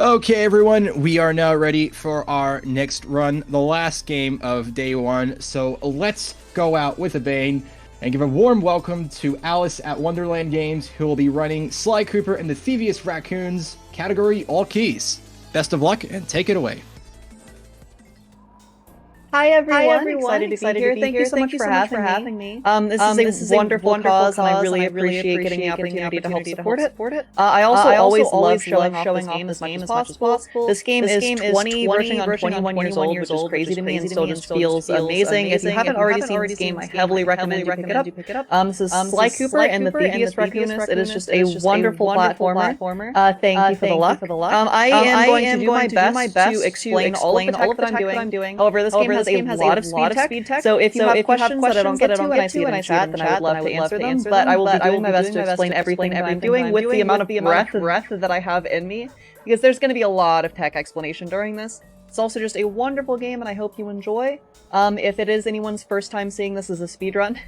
Okay, everyone, we are now ready for our next run, the last game of day one. So let's go out with a bang and give a warm welcome to Alice at Wonderland Games, who will be running Sly Cooper and the Theivius Raccoons, category All Keys. Best of luck and take it away. Hi everyone, Excited to be here. Thank you so much for having me. This is a wonderful cause, and I really appreciate getting the opportunity to help support it. I also always love showing off this game as much as possible. This game is 20 version on 21 years old, which is crazy to me, and still just feels amazing. If you haven't already seen this game, I heavily recommend you pick it up. This is Sly Cooper and the Theivius Raccoonus. It is just a wonderful platformer. Thank you for the luck. I am going to do my best to explain all of the tech that I'm doing. However, this game has a lot of speed tech, so if you have questions that I don't get to and I see it in chat, then I would love to answer them, but I will be doing my best to explain everything that I'm doing with the amount of breath that I have in me, because there's going to be a lot of tech explanation during this. It's also just a wonderful game, and I hope you enjoy. If it is anyone's first time seeing this as a speedrun,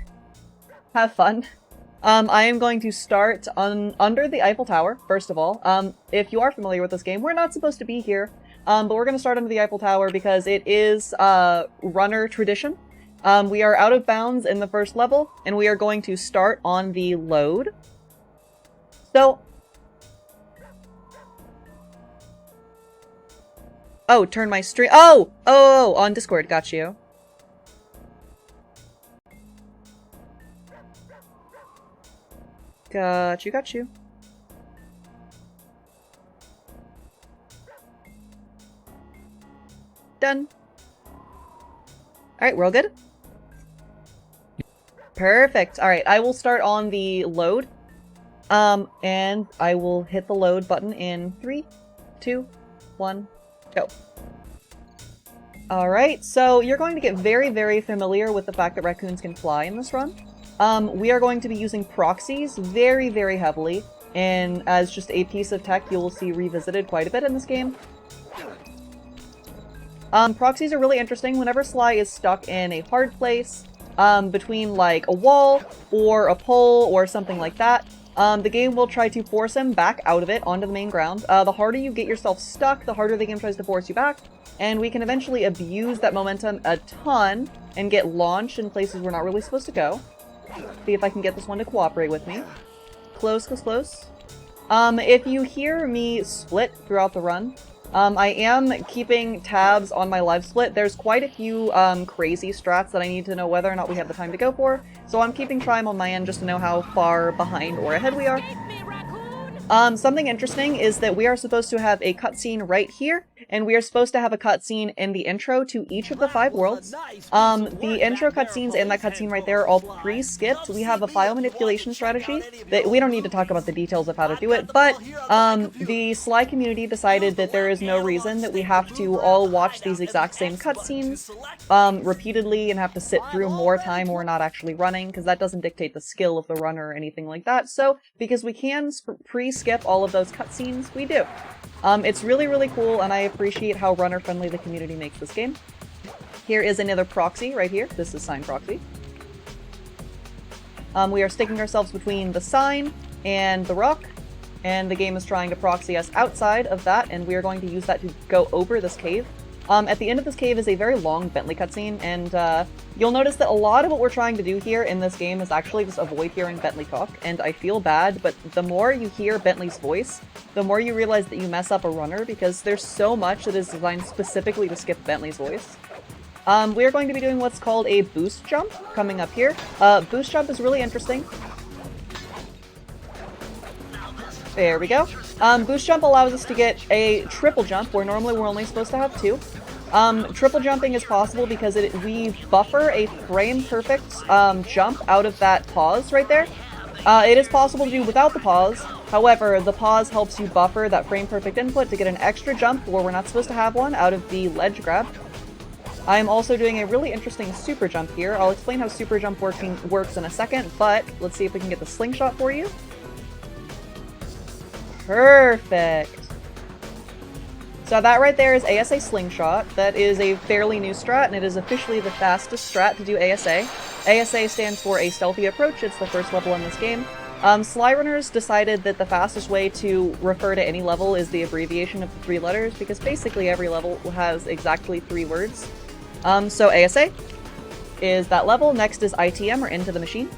have fun. I am going to start under the Eiffel Tower, first of all. If you are familiar with this game, we're not supposed to be here. But we're going to start under the Eiffel Tower because it is runner tradition. We are out of bounds in the first level, and we are going to start on the load. So... Oh, turn my stream... Oh, on Discord, got you. Got you. Done. Alright, we're all good? Perfect. Alright, I will start on the load. And I will hit the load button in 3, 2, 1, go. Alright, so you're going to get very, very familiar with the fact that raccoons can fly in this run. We are going to be using proxies very, very heavily, and as just a piece of tech you will see revisited quite a bit in this game. Proxies are really interesting. Whenever Sly is stuck in a hard place, between like a wall or a pole or something like that, the game will try to force him back out of it onto the main ground. The harder you get yourself stuck, the harder the game tries to force you back, and we can eventually abuse that momentum a ton and get launched in places we're not really supposed to go. See if I can get this one to cooperate with me. Close. If you hear me split throughout the run, I am keeping tabs on my live split. There's quite a few crazy strats that I need to know whether or not we have the time to go for, so I'm keeping time on my end just to know how far behind or ahead we are. Something interesting is that we are supposed to have a cutscene right here, and we are supposed to have a cutscene in the intro to each of the 5 worlds. The intro cutscenes and that cutscene right there are all pre-skipped. We have a file manipulation strategy that we don't need to talk about the details of how to do it, but the Sly community decided that there is no reason that we have to all watch these exact same cutscenes repeatedly and have to sit through more time or not actually running, because that doesn't dictate the skill of the runner or anything like that. So, because we can pre-skip all of those cutscenes, we do. It's really, really cool, and I appreciate how runner-friendly the community makes this game. Here is another proxy right here. This is sign proxy. We are sticking ourselves between the sign and the rock, and the game is trying to proxy us outside of that, and we are going to use that to go over this cave. At the end of this cave is a very long Bentley cutscene, and you'll notice that a lot of what we're trying to do here in this game is actually just avoid hearing Bentley talk, and I feel bad, but the more you hear Bentley's voice, the more you realize that you mess up a runner, because there's so much that is designed specifically to skip Bentley's voice. We are going to be doing what's called a boost jump coming up here. Boost jump is really interesting. There we go. Boost jump allows us to get a triple jump, where normally we're only supposed to have 2. Triple jumping is possible because we buffer a frame-perfect jump out of that pause right there. It is possible to do without the pause. However, the pause helps you buffer that frame-perfect input to get an extra jump where we're not supposed to have one out of the ledge grab. I am also doing a really interesting super jump here. I'll explain how super jump works in a second, but let's see if we can get the slingshot for you. Perfect. So that right there is ASA Slingshot. That is a fairly new strat, and it is officially the fastest strat to do ASA. ASA stands for a stealthy approach. It's the first level in this game. Sly Runners decided that the fastest way to refer to any level is the abbreviation of the 3 letters, because basically every level has exactly 3 words. So ASA is that level. Next is ITM, or Into the Machine.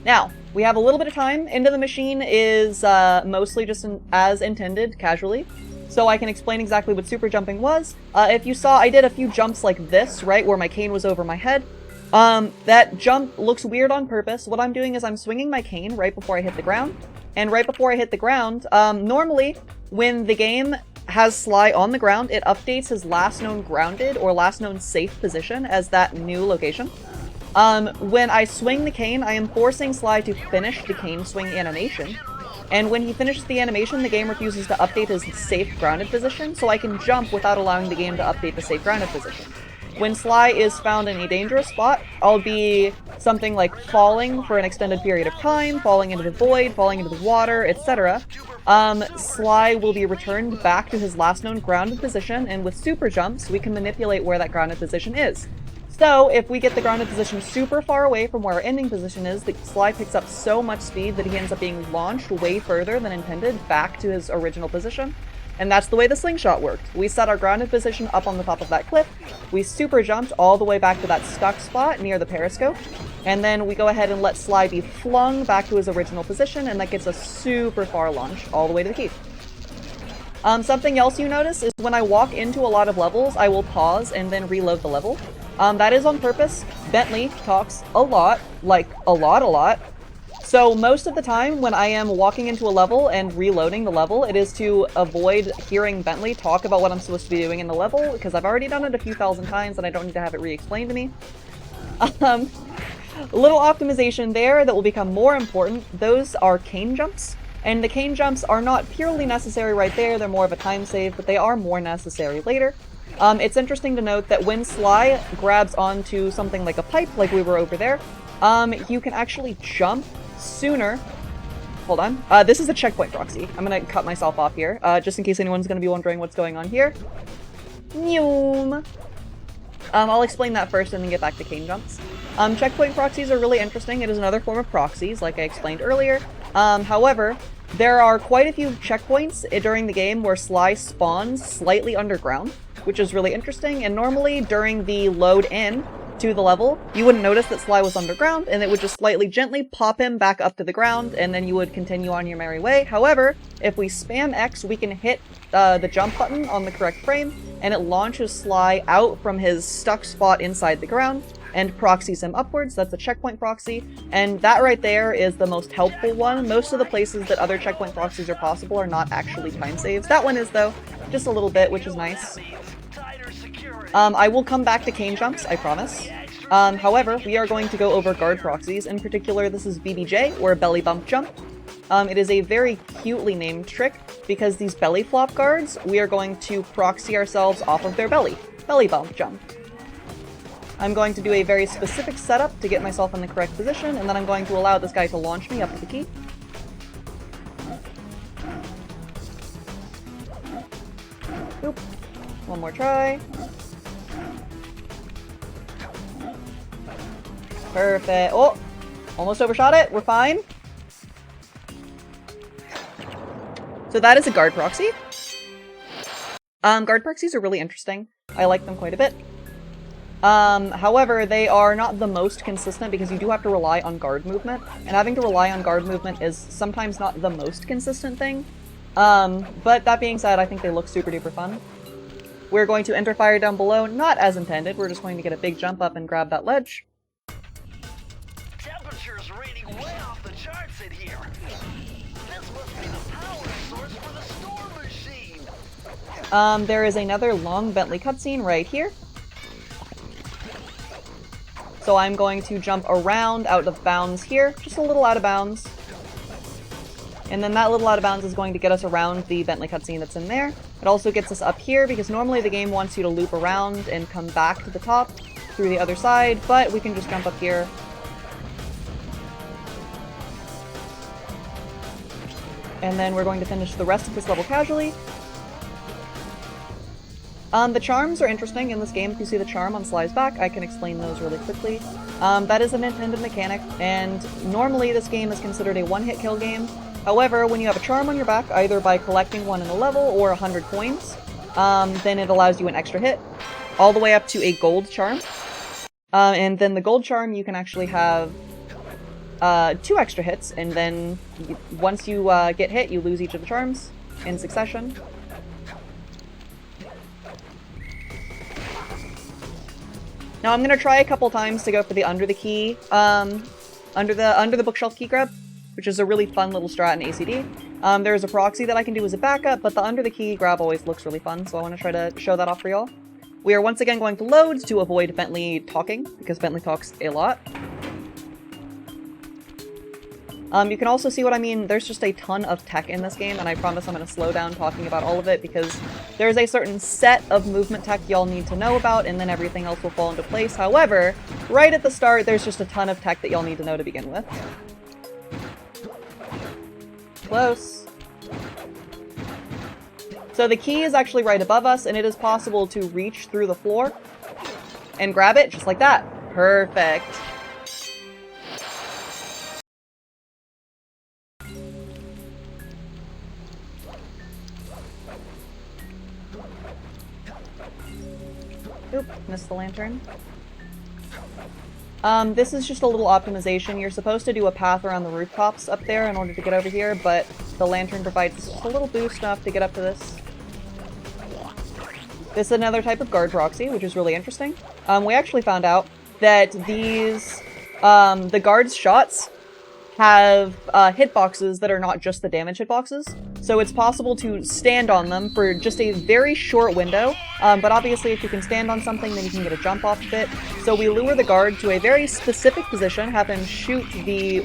Now, we have a little bit of time. Into the Machine is mostly just as intended, casually. So I can explain exactly what super jumping was. If you saw, I did a few jumps like this, right, where my cane was over my head. That jump looks weird on purpose. What I'm doing is I'm swinging my cane right before I hit the ground. And right before I hit the ground, normally when the game has Sly on the ground, it updates his last known grounded or last known safe position as that new location. When I swing the cane, I am forcing Sly to finish the cane swing animation. And when he finishes the animation, the game refuses to update his safe grounded position, so I can jump without allowing the game to update the safe grounded position. When Sly is found in a dangerous spot, I'll be something like falling for an extended period of time, falling into the void, falling into the water, etc. Sly will be returned back to his last known grounded position, and with super jumps, we can manipulate where that grounded position is. So, if we get the grounded position super far away from where our ending position is, the Sly picks up so much speed that he ends up being launched way further than intended back to his original position. And that's the way the slingshot worked. We set our grounded position up on the top of that cliff, we super jumped all the way back to that stuck spot near the periscope, and then we go ahead and let Sly be flung back to his original position, and that gets a super far launch all the way to the key. Something else you notice is when I walk into a lot of levels, I will pause and then reload the level. That is on purpose. Bentley talks a lot, like a lot. So most of the time when I am walking into a level and reloading the level, it is to avoid hearing Bentley talk about what I'm supposed to be doing in the level, because I've already done it a few thousand times and I don't need to have it re-explained to me. A little optimization there that will become more important. Those are cane jumps. And the cane jumps are not purely necessary right there, they're more of a time save, but they are more necessary later. It's interesting to note that when Sly grabs onto something like a pipe, like we were over there, you can actually jump sooner. Hold on. This is a checkpoint proxy. I'm gonna cut myself off here, just in case anyone's gonna be wondering what's going on here. Noom. I'll explain that first and then get back to cane jumps. Checkpoint proxies are really interesting. It is another form of proxies, like I explained earlier. However, there are quite a few checkpoints during the game where Sly spawns slightly underground, which is really interesting, and normally during the load in to the level, you wouldn't notice that Sly was underground, and it would just slightly gently pop him back up to the ground, and then you would continue on your merry way. However, if we spam X, we can hit the jump button on the correct frame, and it launches Sly out from his stuck spot inside the ground, and proxies him upwards. That's a checkpoint proxy, and that right there is the most helpful one. Most of the places that other checkpoint proxies are possible are not actually time saves. That one is, though, just a little bit, which is nice. I will come back to cane jumps, I promise. However, we are going to go over guard proxies. In particular, this is BBJ, or belly bump jump. It is a very cutely named trick, because these belly flop guards, we are going to proxy ourselves off of their belly. Belly bump jump. I'm going to do a very specific setup to get myself in the correct position, and then I'm going to allow this guy to launch me up to the key. Oop. One more try. Perfect. Oh! Almost overshot it. We're fine. So that is a guard proxy. Guard proxies are really interesting. I like them quite a bit. However, they are not the most consistent because you do have to rely on guard movement, and having to rely on guard movement is sometimes not the most consistent thing. But that being said, I think they look super duper fun. We're going to enter fire down below, not as intended. We're just going to get a big jump up and grab that ledge. Temperature's reading way off the charts in here. This must be the power source for the storm machine. There is another long Bentley cutscene right here. So I'm going to jump around out of bounds here, just a little out of bounds. And then that little out of bounds is going to get us around the Bentley cutscene that's in there. It also gets us up here, because normally the game wants you to loop around and come back to the top through the other side, but we can just jump up here. And then we're going to finish the rest of this level casually. The charms are interesting in this game. If you see the charm on Sly's back, I can explain those really quickly. That is an intended mechanic, and normally this game is considered a one-hit kill game. However, when you have a charm on your back, either by collecting one in a level or 100 coins, then it allows you an extra hit, all the way up to a gold charm. And then the gold charm, you can actually have 2 extra hits, and then once you get hit, you lose each of the charms in succession. Now I'm gonna try a couple times to go for the under the key, under the bookshelf key grab, which is a really fun little strat in ACD. There's a proxy that I can do as a backup, but the under the key grab always looks really fun, so I want to try to show that off for y'all. We are once again going to load to avoid Bentley talking, because Bentley talks a lot. You can also see what I mean. There's just a ton of tech in this game, and I promise I'm going to slow down talking about all of it, because there's a certain set of movement tech y'all need to know about, and then everything else will fall into place. However, right at the start, there's just a ton of tech that y'all need to know to begin with. Close. So the key is actually right above us, and it is possible to reach through the floor and grab it just like that. Perfect. Oop, missed the lantern. This is just a little optimization. You're supposed to do a path around the rooftops up there in order to get over here, but the lantern provides just a little boost enough to get up to this. This is another type of guard proxy, which is really interesting. We actually found out that these, the guard's shots have hitboxes that are not just the damage hitboxes. So it's possible to stand on them for just a very short window, but obviously if you can stand on something, then you can get a jump off of it. So we lure the guard to a very specific position, have him shoot the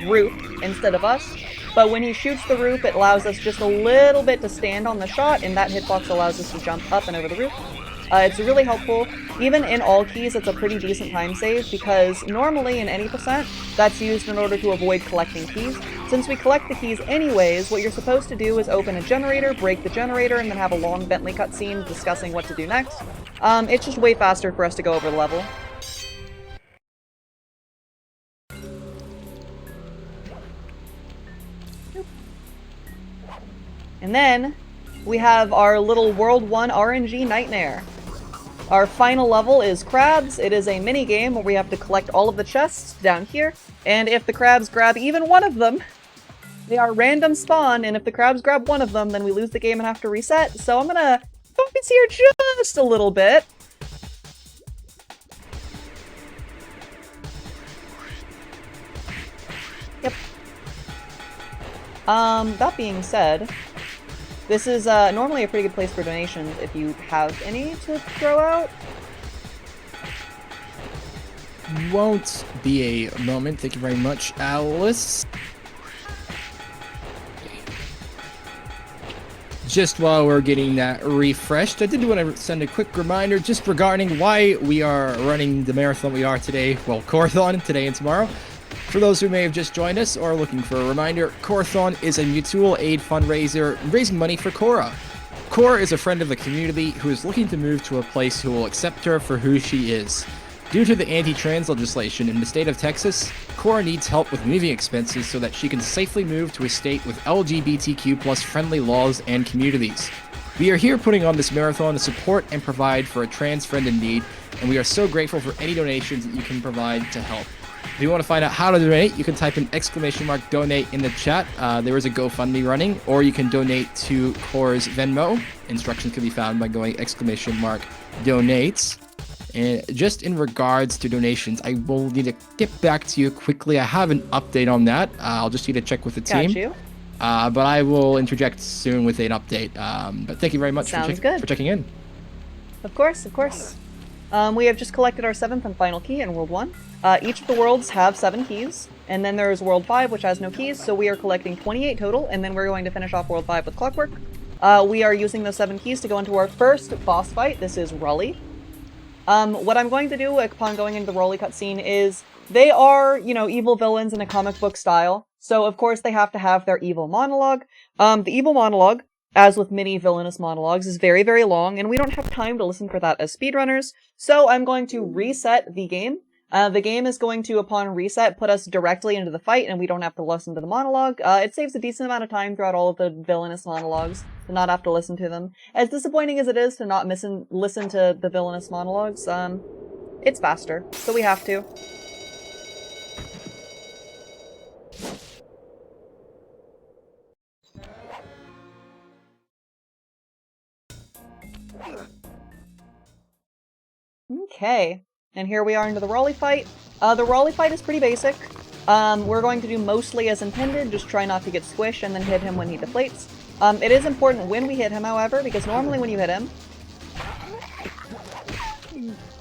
roof instead of us. But when he shoots the roof, it allows us just a little bit to stand on the shot, and that hitbox allows us to jump up and over the roof. It's really helpful. Even in all keys, it's a pretty decent time save, because normally in any percent, that's used in order to avoid collecting keys. Since we collect the keys anyways, what you're supposed to do is open a generator, break the generator, and then have a long Bentley cutscene discussing what to do next. It's just way faster for us to go over the level. And then, we have our little World 1 RNG Nightmare. Our final level is Crabs. It is a mini-game where we have to collect all of the chests down here, and if the crabs grab even one of them, they are random spawn, and if the crabs grab one of them, then we lose the game and have to reset. So I'm gonna focus here just a little bit. Yep. That being said, this is normally a pretty good place for donations if you have any to throw out. Won't be a moment. Thank you very much, Alice. Just while we're getting that refreshed, I did want to send a quick reminder just regarding why we are running the marathon we are today. Well, Corathon today and tomorrow. For those who may have just joined us or looking for a reminder, Corathon is a mutual aid fundraiser raising money for Cora. Cora is a friend of the community who is looking to move to a place who will accept her for who she is. Due to the anti-trans legislation in the state of Texas, Cora needs help with moving expenses so that she can safely move to a state with LGBTQ+ friendly laws and communities. We are here putting on this marathon to support and provide for a trans friend in need, and we are so grateful for any donations that you can provide to help. If you want to find out how to donate, you can type in !donate in the chat. There is a GoFundMe running, or you can donate to Cora's Venmo. Instructions can be found by going !donates. And just in regards to donations, I will need to get back to you quickly. I have an update on that. I'll just need to check with the team. Got you. But I will interject soon with an update. But thank you very much for checking in. Of course, of course. We have just collected our 7th and final key in World 1. Each of the worlds have 7 keys, and then there is World 5, which has no keys, so we are collecting 28 total, and then we're going to finish off World 5 with Clockwork. We are using those 7 keys to go into our first boss fight. This is Raleigh. What I'm going to do upon going into the Raleigh cutscene is, they are, you know, evil villains in a comic book style, so of course they have to have their evil monologue. The evil monologue, as with many villainous monologues, is very, very long, and we don't have time to listen for that as speedrunners, so I'm going to reset the game. The game is going to, upon reset, put us directly into the fight, and we don't have to listen to the monologue. It saves a decent amount of time throughout all of the villainous monologues to not have to listen to them. As disappointing as it is to not listen to the villainous monologues, it's faster, so we have to. Okay, and here we are into the Raleigh fight. The Raleigh fight is pretty basic. We're going to do mostly as intended, just try not to get squished and then hit him when he deflates. It is important when we hit him, however, because normally when you hit him,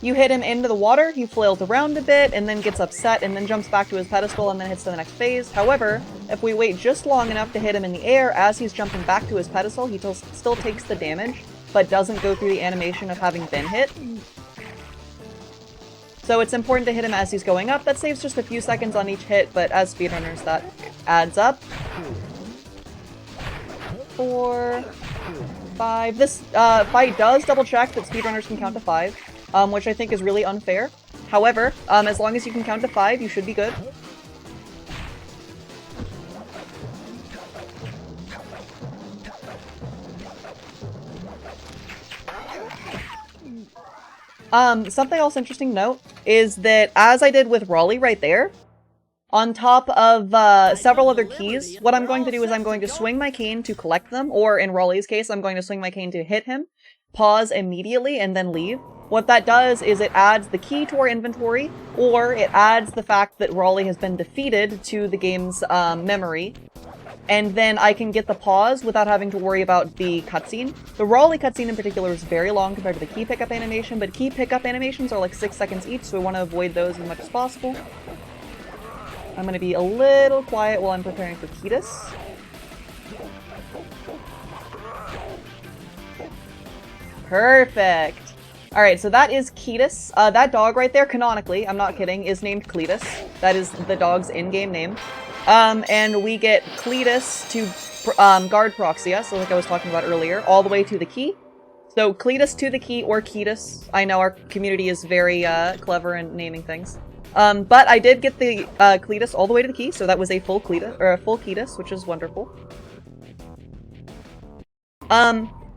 you hit him into the water, he flails around a bit, and then gets upset, and then jumps back to his pedestal, and then hits to the next phase. However, if we wait just long enough to hit him in the air as he's jumping back to his pedestal, he still takes the damage, but doesn't go through the animation of having been hit. So it's important to hit him as he's going up. That saves just a few seconds on each hit, but as speedrunners, that adds up. 4, 5. This fight does double check that speedrunners can count to 5, which I think is really unfair. However, as long as you can count to 5, you should be good. Something else interesting to note is that, as I did with Raleigh right there, on top of several other keys, what I'm going to do is I'm going to swing my cane to collect them, or in Raleigh's case, I'm going to swing my cane to hit him, pause immediately, and then leave. What that does is it adds the key to our inventory, or it adds the fact that Raleigh has been defeated to the game's memory, and then I can get the pause without having to worry about the cutscene. The Raleigh cutscene in particular is very long compared to the key pickup animation, but key pickup animations are like 6 seconds each, so we want to avoid those as much as possible. I'm going to be a little quiet while I'm preparing for Ketis. Perfect! Alright, so that is Ketis. That dog right there, canonically, I'm not kidding, is named Cletus. That is the dog's in-game name. And we get Cletus to guard Proxia, so like I was talking about earlier, all the way to the key. So Cletus to the key, or Ketis. I know our community is very clever in naming things. But I did get the Cletus all the way to the key, so that was a full Cletus, or a full Ketis, which is wonderful.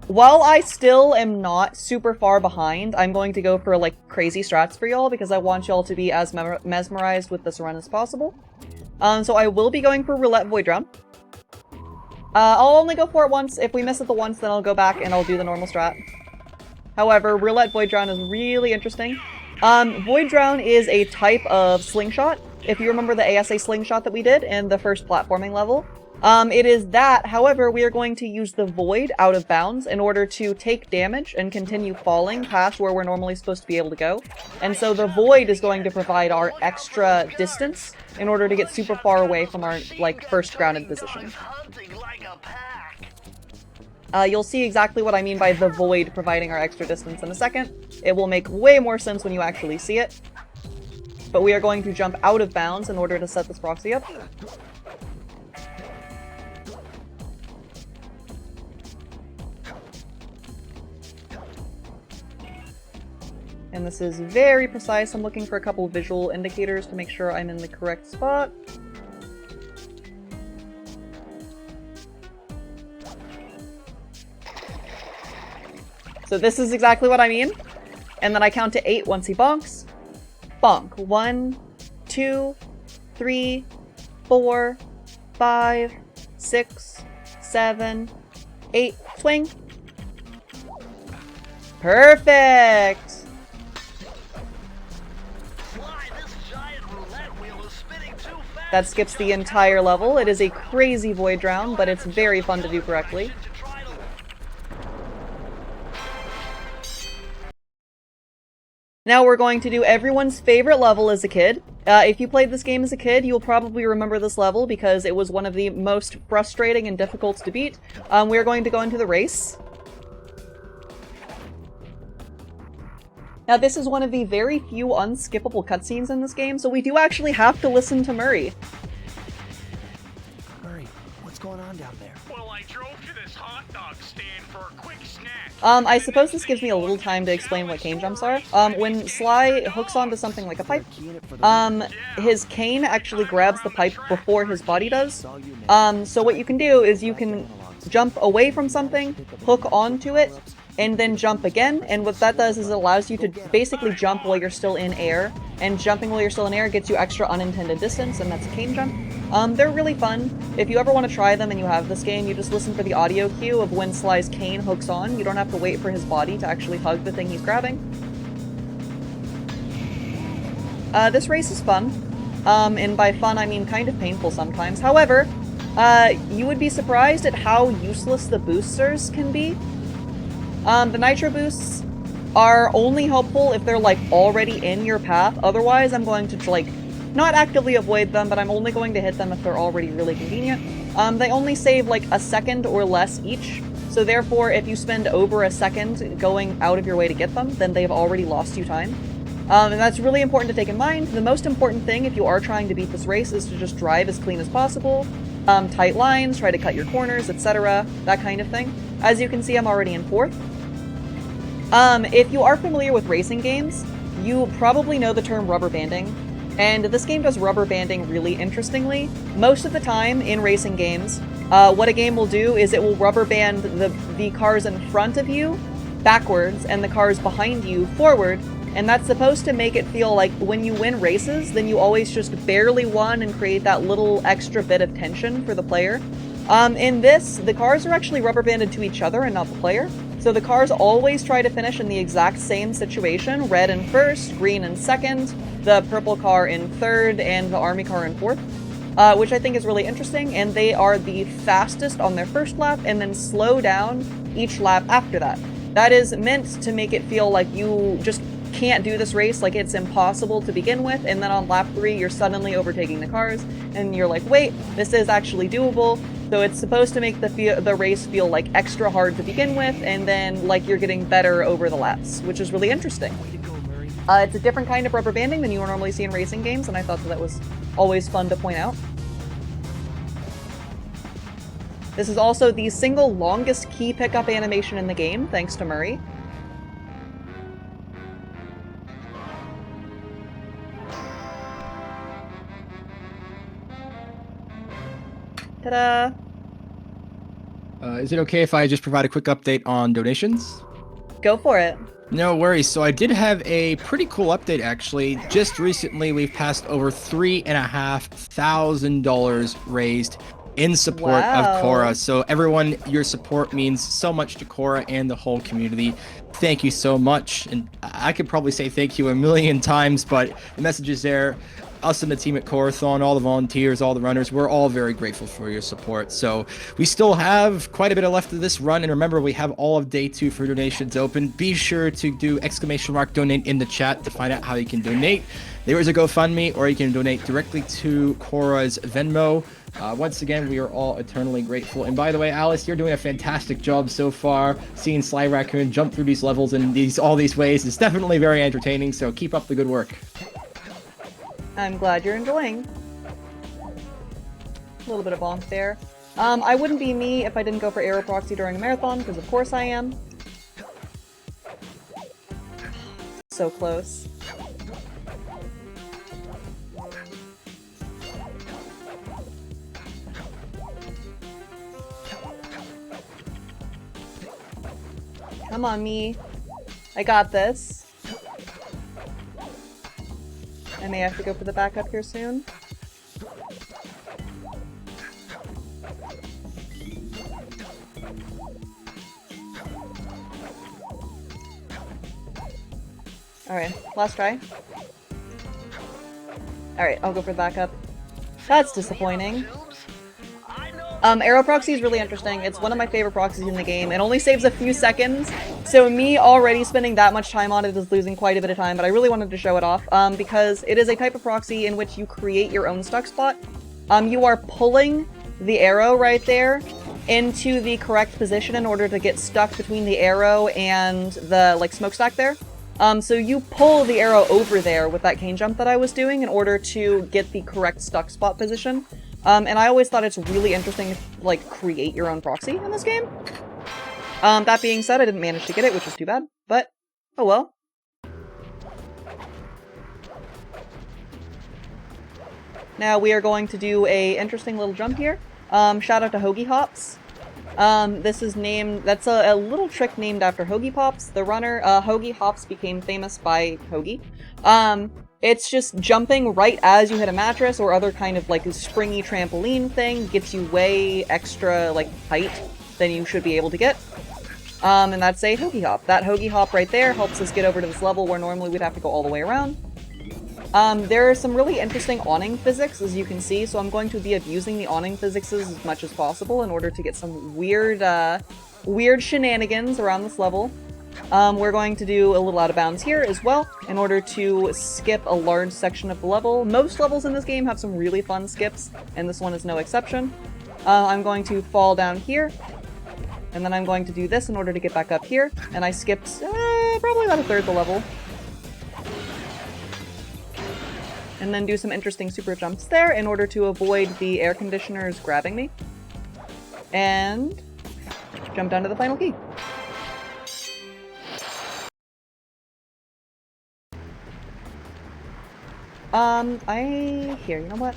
While I still am not super far behind, I'm going to go for like crazy strats for y'all because I want y'all to be as mesmerized with this run as possible. So I will be going for Roulette Void Drown. I'll only go for it once. If we miss it the once, then I'll go back and I'll do the normal strat. However, Roulette Void Drown is really interesting. Void Drown is a type of slingshot. If you remember the ASA slingshot that we did in the first platforming level. It is that, however, we are going to use the Void out of bounds in order to take damage and continue falling past where we're normally supposed to be able to go. And so the Void is going to provide our extra distance in order to get super far away from our, like, first grounded position. You'll see exactly what I mean by the Void providing our extra distance in a second. It will make way more sense when you actually see it. But we are going to jump out of bounds in order to set this proxy up. And this is very precise. I'm looking for a couple visual indicators to make sure I'm in the correct spot. So this is exactly what I mean. And then I count to 8 once he bonks. Bonk. 1, 2, 3, 4, 5, 6, 7, 8. Swing. Perfect! That skips the entire level. It is a crazy Void Drown, but it's very fun to do correctly. Now we're going to do everyone's favorite level as a kid. If you played this game as a kid, you'll probably remember this level because it was one of the most frustrating and difficult to beat. We're going to go into the race. Now this is one of the very few unskippable cutscenes in this game, so we do actually have to listen to Murray. Murray, what's going on down there? Well, I drove to this hot dog stand for a quick snack. I suppose this gives me a little time to explain what cane jumps are. When Sly hooks onto something like a pipe, his cane actually grabs the pipe before his body does. So what you can do is you can jump away from something, hook onto it, and then jump again, and what that does is it allows you to basically jump while you're still in air, and jumping while you're still in air gets you extra unintended distance, and that's a cane jump. They're really fun. If you ever want to try them and you have this game, you just listen for the audio cue of when Sly's cane hooks on. You don't have to wait for his body to actually hug the thing he's grabbing. This race is fun, and by fun I mean kind of painful sometimes. However, you would be surprised at how useless the boosters can be. The nitro boosts are only helpful if they're, like, already in your path. Otherwise, I'm going to, like, not actively avoid them, but I'm only going to hit them if they're already really convenient. They only save, like, a second or less each, so therefore, if you spend over a second going out of your way to get them, then they've already lost you time. And that's really important to take in mind. The most important thing, if you are trying to beat this race, is to just drive as clean as possible. Tight lines, try to cut your corners, etc., that kind of thing. As you can see, I'm already in 4th. If you are familiar with racing games, you probably know the term rubber banding, and this game does rubber banding really interestingly. Most of the time in racing games, what a game will do is it will rubber band the cars in front of you backwards and the cars behind you forward, and that's supposed to make it feel like when you win races, then you always just barely won and create that little extra bit of tension for the player. In this, the cars are actually rubber banded to each other and not the player. So the cars always try to finish in the exact same situation, red in 1st, green in 2nd, the purple car in 3rd, and the army car in 4th, which I think is really interesting, and they are the fastest on their first lap and then slow down each lap after that. That is meant to make it feel like you just can't do this race, like it's impossible to begin with, and then on lap 3 you're suddenly overtaking the cars, and you're like, wait, this is actually doable. So it's supposed to make the race feel like extra hard to begin with, and then like you're getting better over the laps, which is really interesting. It's a different kind of rubber banding than you would normally see in racing games, and I thought that was always fun to point out. This is also the single longest key pickup animation in the game, thanks to Murray. Ta-da! Is it okay if I just provide a quick update on donations? Go for it. No worries. So I did have a pretty cool update, actually. Just recently, we've passed over $3,500 raised in support of Korra. So everyone, your support means so much to Korra and the whole community. Thank you so much. And I could probably say thank you a million times, but the message is there. Us and the team at Korrathon, all the volunteers, all the runners, we're all very grateful for your support. So we still have quite a bit left of this run, and remember, we have all of day 2 for donations open. Be sure to do !donate in the chat to find out how you can donate. There is a GoFundMe, or you can donate directly to Korra's Venmo. Once again, we are all eternally grateful. And by the way, Alice, you're doing a fantastic job so far. Seeing Sly Raccoon jump through these levels in all these ways is definitely very entertaining, so keep up the good work. I'm glad you're enjoying. A little bit of bonk there. I wouldn't be me if I didn't go for Aero Proxy during a marathon, because of course I am. So close. Come on, me. I got this. I may have to go for the backup here soon. Alright, last try. Alright, I'll go for the backup. That's disappointing. Aero Proxy is really interesting. It's one of my favorite proxies in the game. It only saves a few seconds, so me already spending that much time on it is losing quite a bit of time, but I really wanted to show it off, because it is a type of proxy in which you create your own stuck spot. You are pulling the arrow right there into the correct position in order to get stuck between the arrow and the, like, smokestack there. So you pull the arrow over there with that cane jump that I was doing in order to get the correct stuck spot position. And I always thought it's really interesting to, like, create your own proxy in this game. That being said, I didn't manage to get it, which is too bad, but oh well. Now we are going to do a interesting little jump here. Shout out to Hoagie Hops. This is named, that's a little trick named after Hoagie Pops, the runner. Hoagie Hops became famous by Hoagie. It's just jumping right as you hit a mattress or other kind of like a springy trampoline thing, gets you way extra like height than you should be able to get. And that's a Hoagie Hop. That Hoagie Hop right there helps us get over to this level where normally we'd have to go all the way around. There are some really interesting awning physics, as you can see, so I'm going to be abusing the awning physics as much as possible in order to get some weird, weird shenanigans around this level. We're going to do a little out of bounds here as well, in order to skip a large section of the level. Most levels in this game have some really fun skips, and this one is no exception. I'm going to fall down here, and then I'm going to do this in order to get back up here, and I skipped probably about a third of the level. And then do some interesting super jumps there in order to avoid the air conditioners grabbing me. And jump down to the final key. Here, you know what?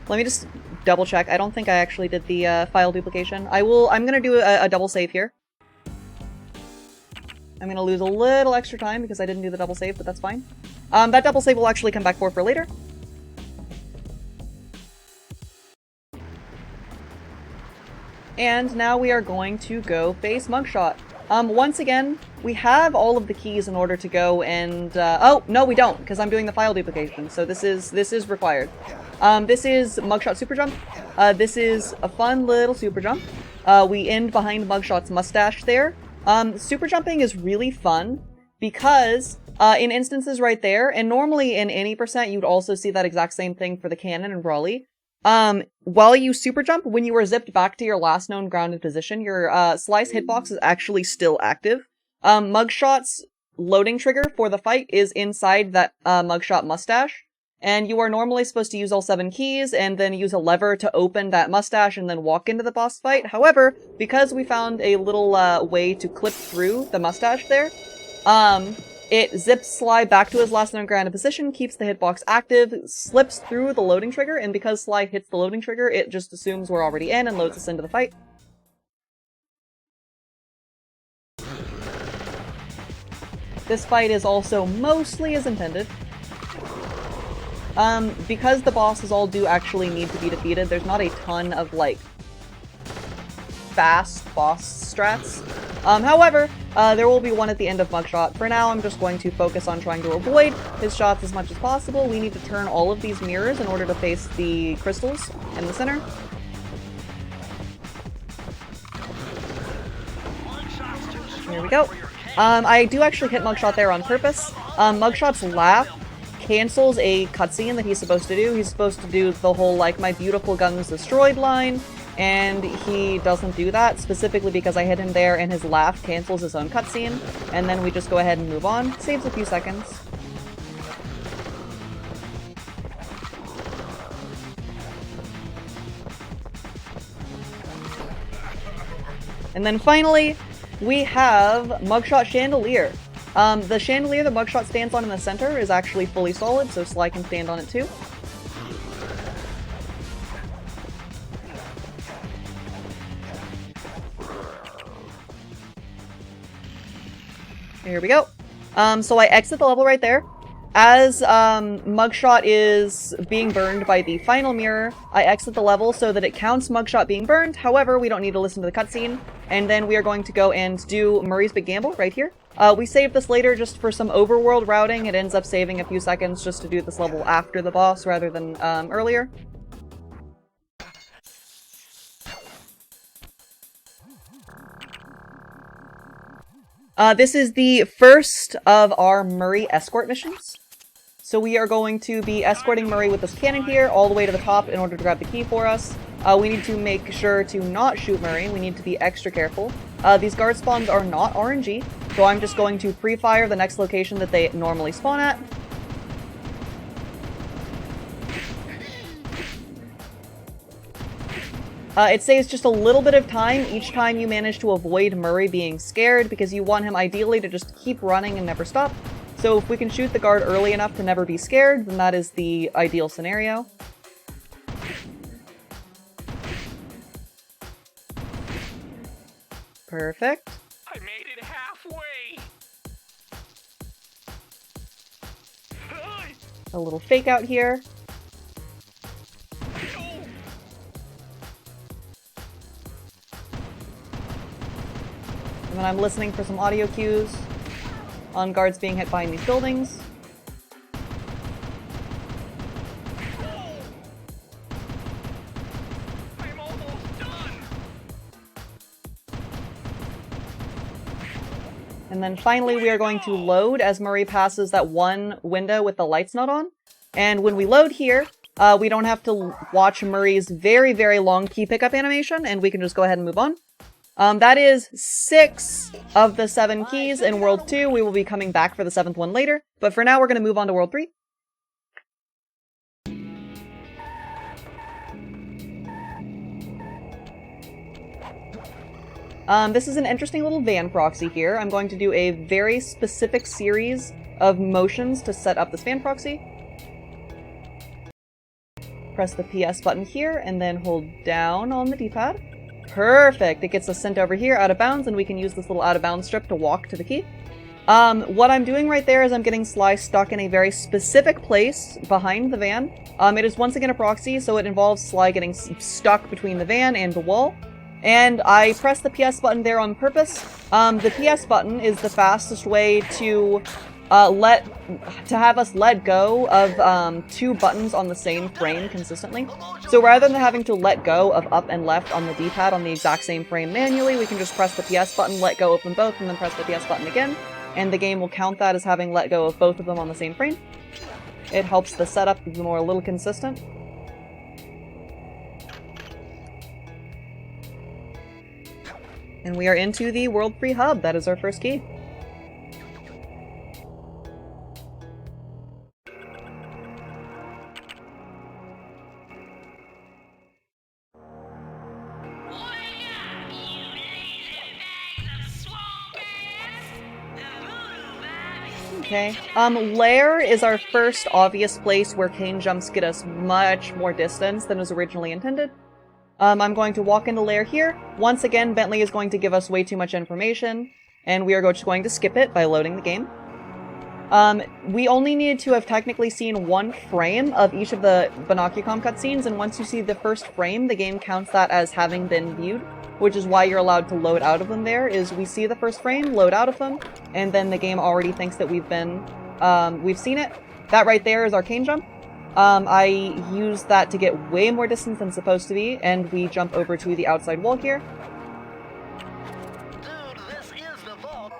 Let me just double check. I don't think I actually did the file duplication. I'm gonna do a double save here. I'm gonna lose a little extra time because I didn't do the double save, but that's fine. That double save will actually come back for later. And now we are going to go face Mugshot. Once again, we have all of the keys in order to go and, oh, no we don't, because I'm doing the file duplication, so this is required. This is Mugshot Super Jump. This is a fun little super jump. We end behind Mugshot's mustache there. Super jumping is really fun because in instances right there, and normally in any percent you'd also see that exact same thing for the cannon and Brawly. While you super jump, when you are zipped back to your last known grounded position, your slice hitbox is actually still active. Mugshot's loading trigger for the fight is inside that Mugshot mustache. And you are normally supposed to use all 7 keys and then use a lever to open that mustache and then walk into the boss fight. However, because we found a little way to clip through the mustache there, it zips Sly back to his last known grounded position, keeps the hitbox active, slips through the loading trigger, and because Sly hits the loading trigger, it just assumes we're already in and loads us into the fight. This fight is also mostly as intended. Because the bosses all do actually need to be defeated, there's not a ton of, like, fast boss strats. However, there will be one at the end of Mugshot. For now, I'm just going to focus on trying to avoid his shots as much as possible. We need to turn all of these mirrors in order to face the crystals in the center. Here we go. I do actually hit Mugshot there on purpose. Mugshot's laugh cancels a cutscene that he's supposed to do. He's supposed to do the whole, like, my beautiful guns destroyed line, and he doesn't do that, specifically because I hit him there and his laugh cancels his own cutscene, and then we just go ahead and move on. Saves a few seconds. And then finally, we have Mugshot Chandelier. The chandelier that Mugshot stands on in the center is actually fully solid, so Sly can stand on it too. Here we go. So I exit the level right there. As Mugshot is being burned by the final mirror, I exit the level so that it counts Mugshot being burned. However, we don't need to listen to the cutscene. And then we are going to go and do Murray's Big Gamble right here. We save this later just for some overworld routing. It ends up saving a few seconds just to do this level after the boss rather than earlier. This is the first of our Murray escort missions. So we are going to be escorting Murray with this cannon here all the way to the top in order to grab the key for us. We need to make sure to not shoot Murray. We need to be extra careful. These guard spawns are not RNG, so I'm just going to pre-fire the next location that they normally spawn at. It saves just a little bit of time each time you manage to avoid Murray being scared, because you want him ideally to just keep running and never stop. So if we can shoot the guard early enough to never be scared, then that is the ideal scenario. Perfect. I made it halfway. A little fake out here. And then I'm listening for some audio cues on guards being hit behind these buildings. I'm almost done. And then finally we are going to load as Murray passes that one window with the lights not on. And when we load here, we don't have to watch Murray's very, very long key pickup animation, and we can just go ahead and move on. That is 6 of the 7 keys in World 2. We will be coming back for the 7th one later. But for now, we're going to move on to World 3. This is an interesting little van proxy here. I'm going to do a very specific series of motions to set up this van proxy. Press the PS button here, and then hold down on the D-pad. Perfect! It gets us sent over here out of bounds, and we can use this little out of bounds strip to walk to the key. What I'm doing right there is I'm getting Sly stuck in a very specific place behind the van. It is once again a proxy, so it involves Sly getting stuck between the van and the wall. And I press the PS button there on purpose. The PS button is the fastest way to have us let go of 2 buttons on the same frame consistently. So rather than having to let go of up and left on the D-pad on the exact same frame manually, we can just press the PS button, let go of them both, and then press the PS button again, and the game will count that as having let go of both of them on the same frame. It helps the setup be more a little consistent. And we are into the World 3 hub. That is our first key. Okay. Lair is our first obvious place where cane jumps get us much more distance than was originally intended. I'm going to walk into Lair here. Once again, Bentley is going to give us way too much information, and we are just going to skip it by loading the game. We only needed to have technically seen 1 frame of each of the Binocucom cutscenes, and once you see the first frame, the game counts that as having been viewed, which is why you're allowed to load out of them there, is we see the first frame, load out of them, and then the game already thinks that we've seen it. That right there is our cane jump. I use that to get way more distance than supposed to be, and we jump over to the outside wall here. Dude, this is the vault.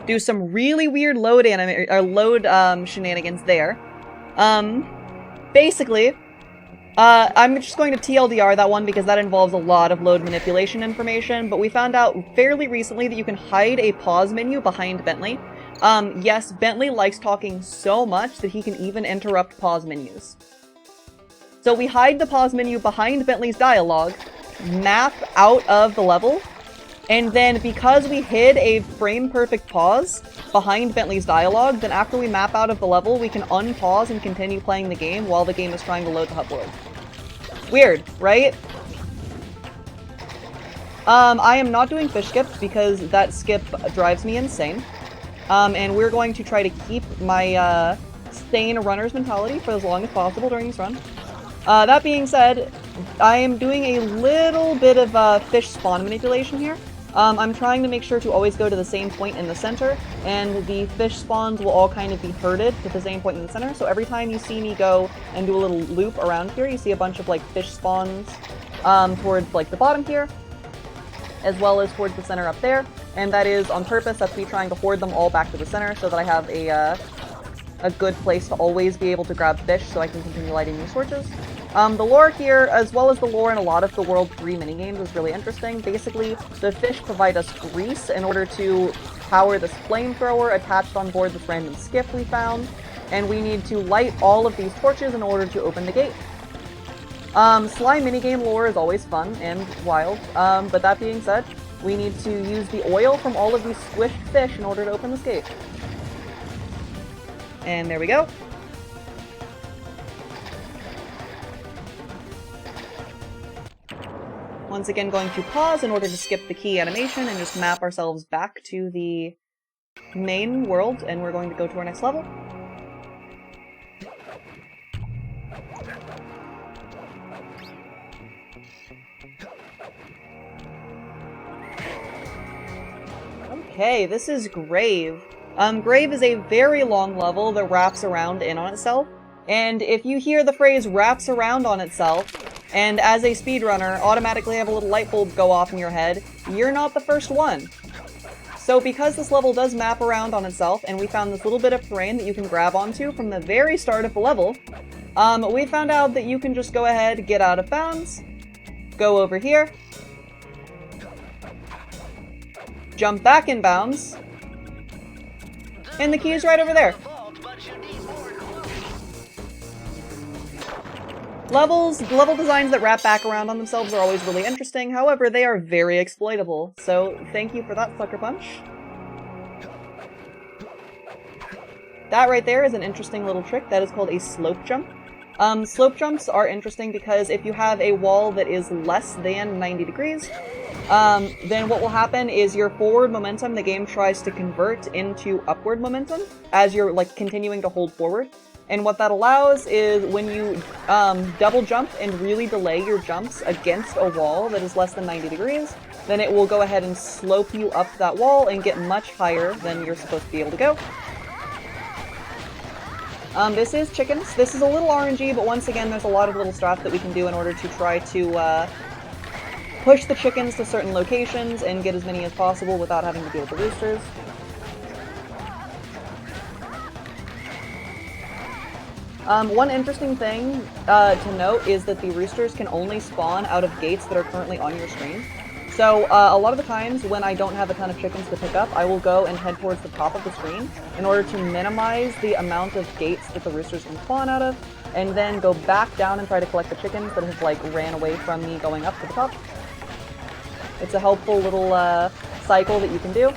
Do some really weird load shenanigans there. Basically, I'm just going to TLDR that one because that involves a lot of load manipulation information, but we found out fairly recently that you can hide a pause menu behind Bentley. Yes, Bentley likes talking so much that he can even interrupt pause menus. So we hide the pause menu behind Bentley's dialogue, map out of the level, and then because we hid a frame-perfect pause behind Bentley's dialogue, then after we map out of the level, we can unpause and continue playing the game while the game is trying to load the hub world. Weird, right? I am not doing fish skip because that skip drives me insane. And we're going to try to keep my sane runner's mentality for as long as possible during this run. That being said, I am doing a little bit of fish spawn manipulation here. I'm trying to make sure to always go to the same point in the center, and the fish spawns will all kind of be herded to the same point in the center. So every time you see me go and do a little loop around here, you see a bunch of like fish spawns towards like the bottom here, as well as towards the center up there. And that is on purpose. That's me trying to hoard them all back to the center so that I have a good place to always be able to grab fish so I can continue lighting these torches. The lore here, as well as the lore in a lot of the World 3 minigames, is really interesting. Basically, the fish provide us grease in order to power this flamethrower attached on board this random skiff we found, and we need to light all of these torches in order to open the gate. Sly minigame lore is always fun and wild, but that being said, we need to use the oil from all of these squished fish in order to open this gate. And there we go. Once again, going to pause in order to skip the key animation and just map ourselves back to the main world, and we're going to go to our next level. Okay, this is Grave. Grave is a very long level that wraps around in on itself, and if you hear the phrase wraps around on itself, and as a speedrunner automatically have a little light bulb go off in your head, you're not the first one. So because this level does map around on itself, and we found this little bit of terrain that you can grab onto from the very start of the level, we found out that you can just go ahead, get out of bounds, go over here, jump back in bounds, and the key is right over there. Level designs that wrap back around on themselves are always really interesting, however, they are very exploitable, so thank you for that, Sucker Punch. That right there is an interesting little trick that is called a slope jump. Slope jumps are interesting because if you have a wall that is less than 90 degrees, then what will happen is your forward momentum, the game tries to convert into upward momentum as you're like continuing to hold forward. And what that allows is when you double jump and really delay your jumps against a wall that is less than 90 degrees, then it will go ahead and slope you up that wall and get much higher than you're supposed to be able to go. This is chickens. This is a little RNG, but once again, there's a lot of little stuff that we can do in order to try to push the chickens to certain locations and get as many as possible without having to deal with the roosters. One interesting thing to note is that the roosters can only spawn out of gates that are currently on your screen. So a lot of the times when I don't have a ton of chickens to pick up, I will go and head towards the top of the screen in order to minimize the amount of gates that the roosters can spawn out of, and then go back down and try to collect the chickens that have like ran away from me going up to the top. It's a helpful little cycle that you can do.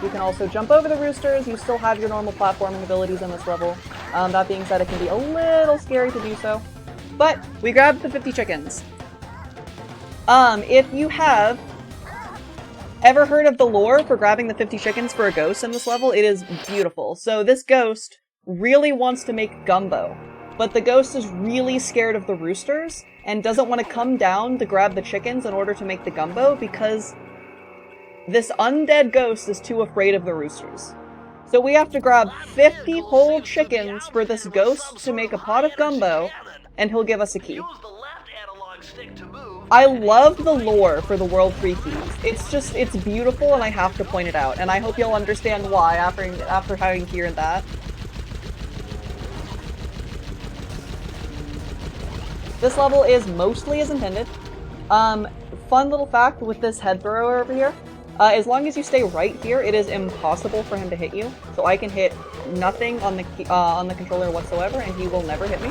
You can also jump over the roosters. You still have your normal platforming abilities in this level. That being said, it can be a little scary to do so. But we grabbed the 50 chickens. If you have ever heard of the lore for grabbing the 50 chickens for a ghost in this level, it is beautiful. So this ghost really wants to make gumbo, but the ghost is really scared of the roosters and doesn't want to come down to grab the chickens in order to make the gumbo because this undead ghost is too afraid of the roosters. So we have to grab 50 whole chickens for this ghost to make a pot of gumbo, and he'll give us a key. I love the lore for the World 3 keys. It's beautiful and I have to point it out, and I hope you'll understand why after having heard that. This level is mostly as intended. Fun little fact with this head thrower over here. As long as you stay right here, it is impossible for him to hit you. So I can hit nothing on the controller whatsoever, and he will never hit me.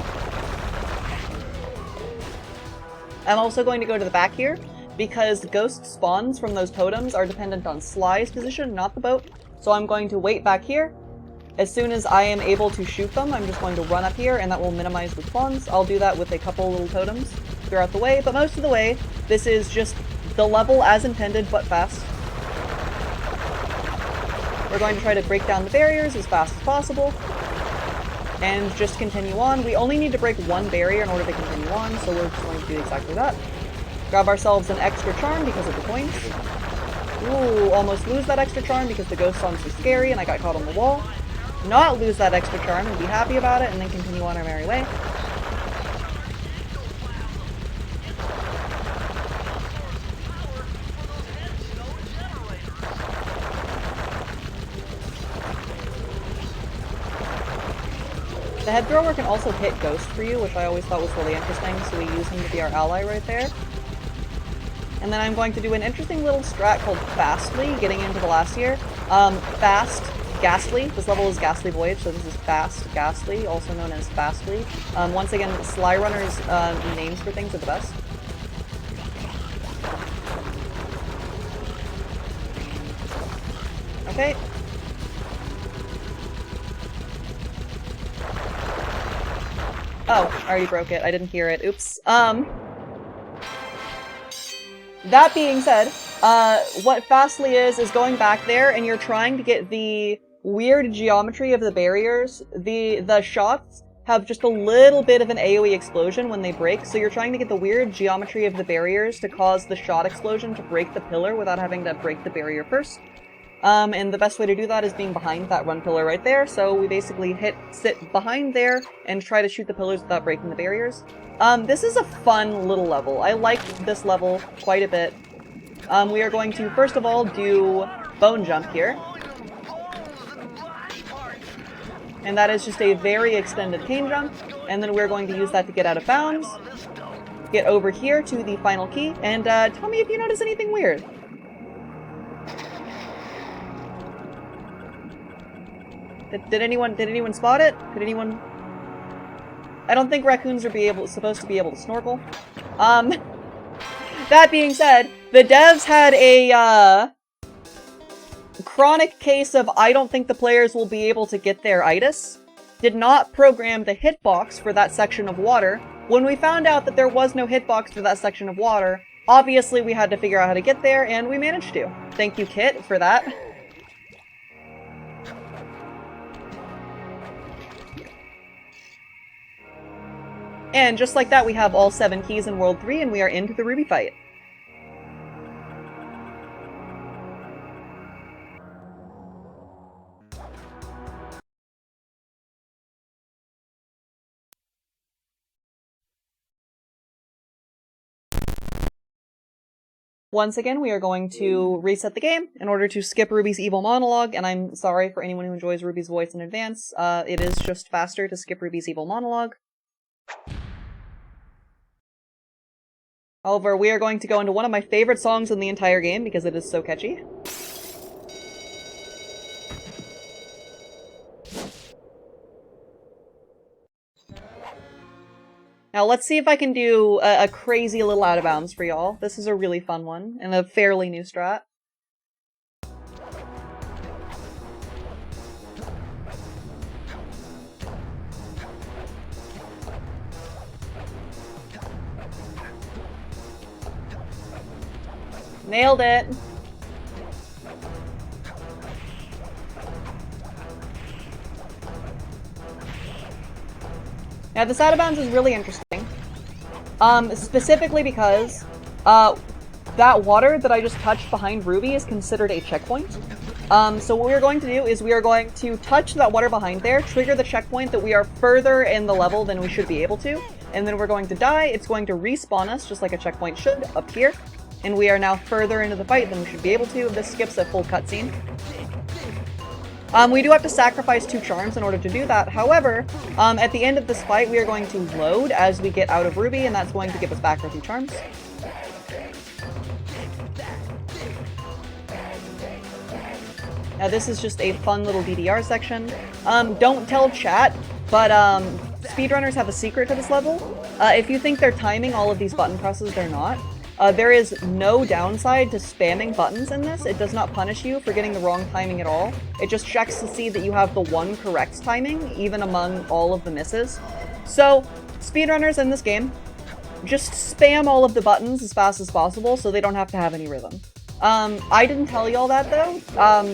I'm also going to go to the back here, because ghost spawns from those totems are dependent on Sly's position, not the boat. So I'm going to wait back here. As soon as I am able to shoot them, I'm just going to run up here, and that will minimize the spawns. I'll do that with a couple little totems throughout the way, but most of the way, this is just the level as intended, but fast. We're going to try to break down the barriers as fast as possible, and just continue on. We only need to break one barrier in order to continue on, so we're just going to do exactly that. Grab ourselves an extra charm because of the coins. Ooh, almost lose that extra charm because the ghost sounds so scary and I got caught on the wall. Not lose that extra charm and be happy about it, and then continue on our merry way. The head thrower can also hit ghosts for you, which I always thought was really interesting, so we use him to be our ally right there. And then I'm going to do an interesting little strat called Fastly, getting into the last year. Fast Ghastly. This level is Ghastly Voyage, so this is Fast Ghastly, also known as Fastly. Once again, Sly Runner's names for things are the best. Okay. Oh, I already broke it. I didn't hear it. Oops. That being said, what Fastly is going back there, and you're trying to get the weird geometry of the barriers. The shots have just a little bit of an AoE explosion when they break, so you're trying to get the weird geometry of the barriers to cause the shot explosion to break the pillar without having to break the barrier first. And the best way to do that is being behind that run pillar right there, so we basically sit behind there and try to shoot the pillars without breaking the barriers. This is a fun little level. I like this level quite a bit. We are going to, first of all, do Bone Jump here. And that is just a very extended cane jump, and then we're going to use that to get out of bounds, get over here to the final key, and tell me if you notice anything weird. Did anyone spot it? Could anyone? I don't think raccoons are supposed to be able to snorkel. That being said, the devs had a chronic case of I don't think the players will be able to get their itis. Did not program the hitbox for that section of water. When we found out that there was no hitbox for that section of water, obviously we had to figure out how to get there, and we managed to. Thank you, Kit, for that. And just like that, we have all 7 keys in World 3, and we are into the Ruby fight. Once again, we are going to reset the game in order to skip Ruby's evil monologue, and I'm sorry for anyone who enjoys Ruby's voice in advance. It is just faster to skip Ruby's evil monologue. However, we are going to go into one of my favorite songs in the entire game because it is so catchy. Now let's see if I can do a crazy little out of bounds for y'all. This is a really fun one, and a fairly new strat. Nailed it! Now this out of bounds is really interesting. Specifically because that water that I just touched behind Ruby is considered a checkpoint. So what we're going to do is we are going to touch that water behind there, trigger the checkpoint that we are further in the level than we should be able to, and then we're going to die. It's going to respawn us, just like a checkpoint should, up here. And we are now further into the fight than we should be able to. This skips a full cutscene. We do have to sacrifice 2 charms in order to do that. However, at the end of this fight, we are going to load as we get out of Ruby, and that's going to give us back our 2 charms. Now this is just a fun little DDR section. Don't tell chat, but speedrunners have a secret to this level. If you think they're timing all of these button presses, they're not. There is no downside to spamming buttons in this. It does not punish you for getting the wrong timing at all. It just checks to see that you have the one correct timing, even among all of the misses. So, speedrunners in this game, just spam all of the buttons as fast as possible so they don't have to have any rhythm. I didn't tell y'all that though.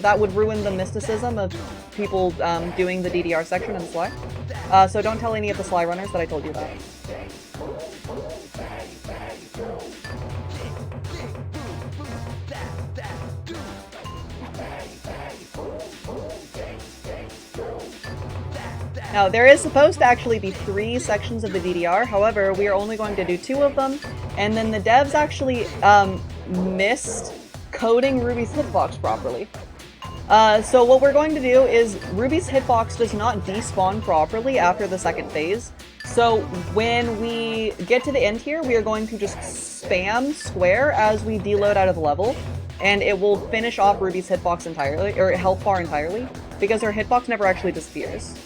That would ruin the mysticism of people doing the DDR section in Sly. So don't tell any of the Sly runners that I told you that. Now, there is supposed to actually be 3 sections of the DDR, however, we are only going to do 2 of them, and then the devs actually missed coding Ruby's hitbox properly. So what we're going to do is, Ruby's hitbox does not despawn properly after the 2nd phase, so when we get to the end here, we are going to just spam square as we deload out of the level, and it will finish off Ruby's hitbox entirely, or health bar entirely. because her hitbox never actually disappears.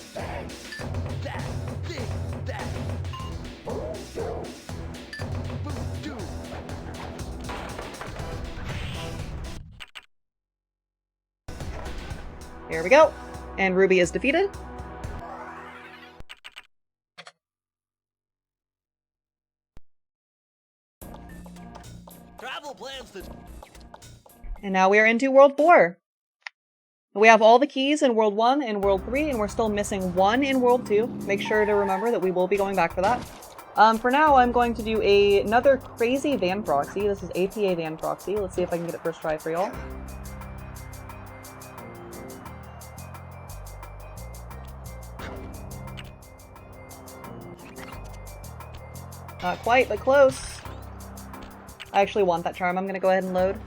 Here we go. And Ruby is defeated. Travel plans to... And now we are into World 4. We have all the keys in World 1 and World 3, and we're still missing one in World 2. Make sure to remember that we will be going back for that. For now, I'm going to do another crazy van proxy. This is APA van proxy. Let's see if I can get it first try for y'all. Not quite, but close. I actually want that charm. I'm gonna go ahead and load.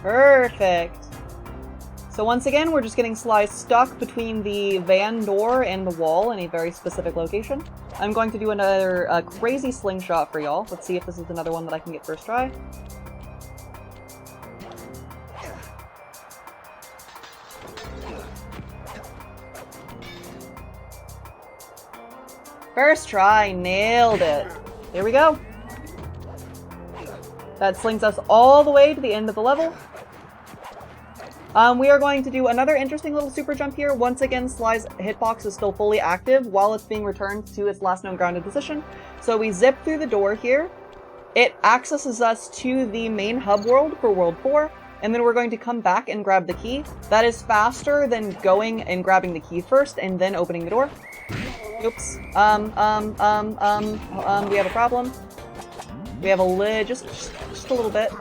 Perfect. So once again, we're just getting Sly stuck between the van door and the wall in a very specific location. I'm going to do another crazy slingshot for y'all. Let's see if this is another one that I can get first try. First try, nailed it. Here we go. That slings us all the way to the end of the level. We are going to do another interesting little super jump here. Once again, Sly's hitbox is still fully active while it's being returned to its last known grounded position. So we zip through the door here. It accesses us to the main hub world for World 4, and then we're going to come back and grab the key. That is faster than going and grabbing the key first and then opening the door. Oops. We have a problem. We have a lid, just a little bit.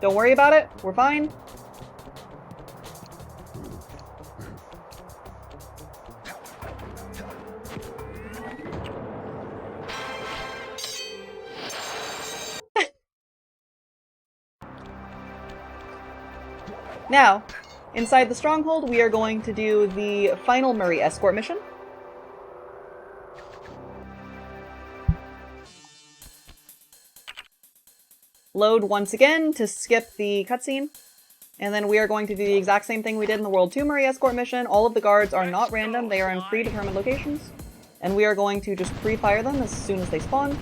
Don't worry about it, we're fine. Now, inside the stronghold, we are going to do the final Murray escort mission. Load once again to skip the cutscene. And then we are going to do the exact same thing we did in the World 2 Murray escort mission. All of the guards are not random, they are in predetermined locations. And we are going to just pre-fire them as soon as they spawn.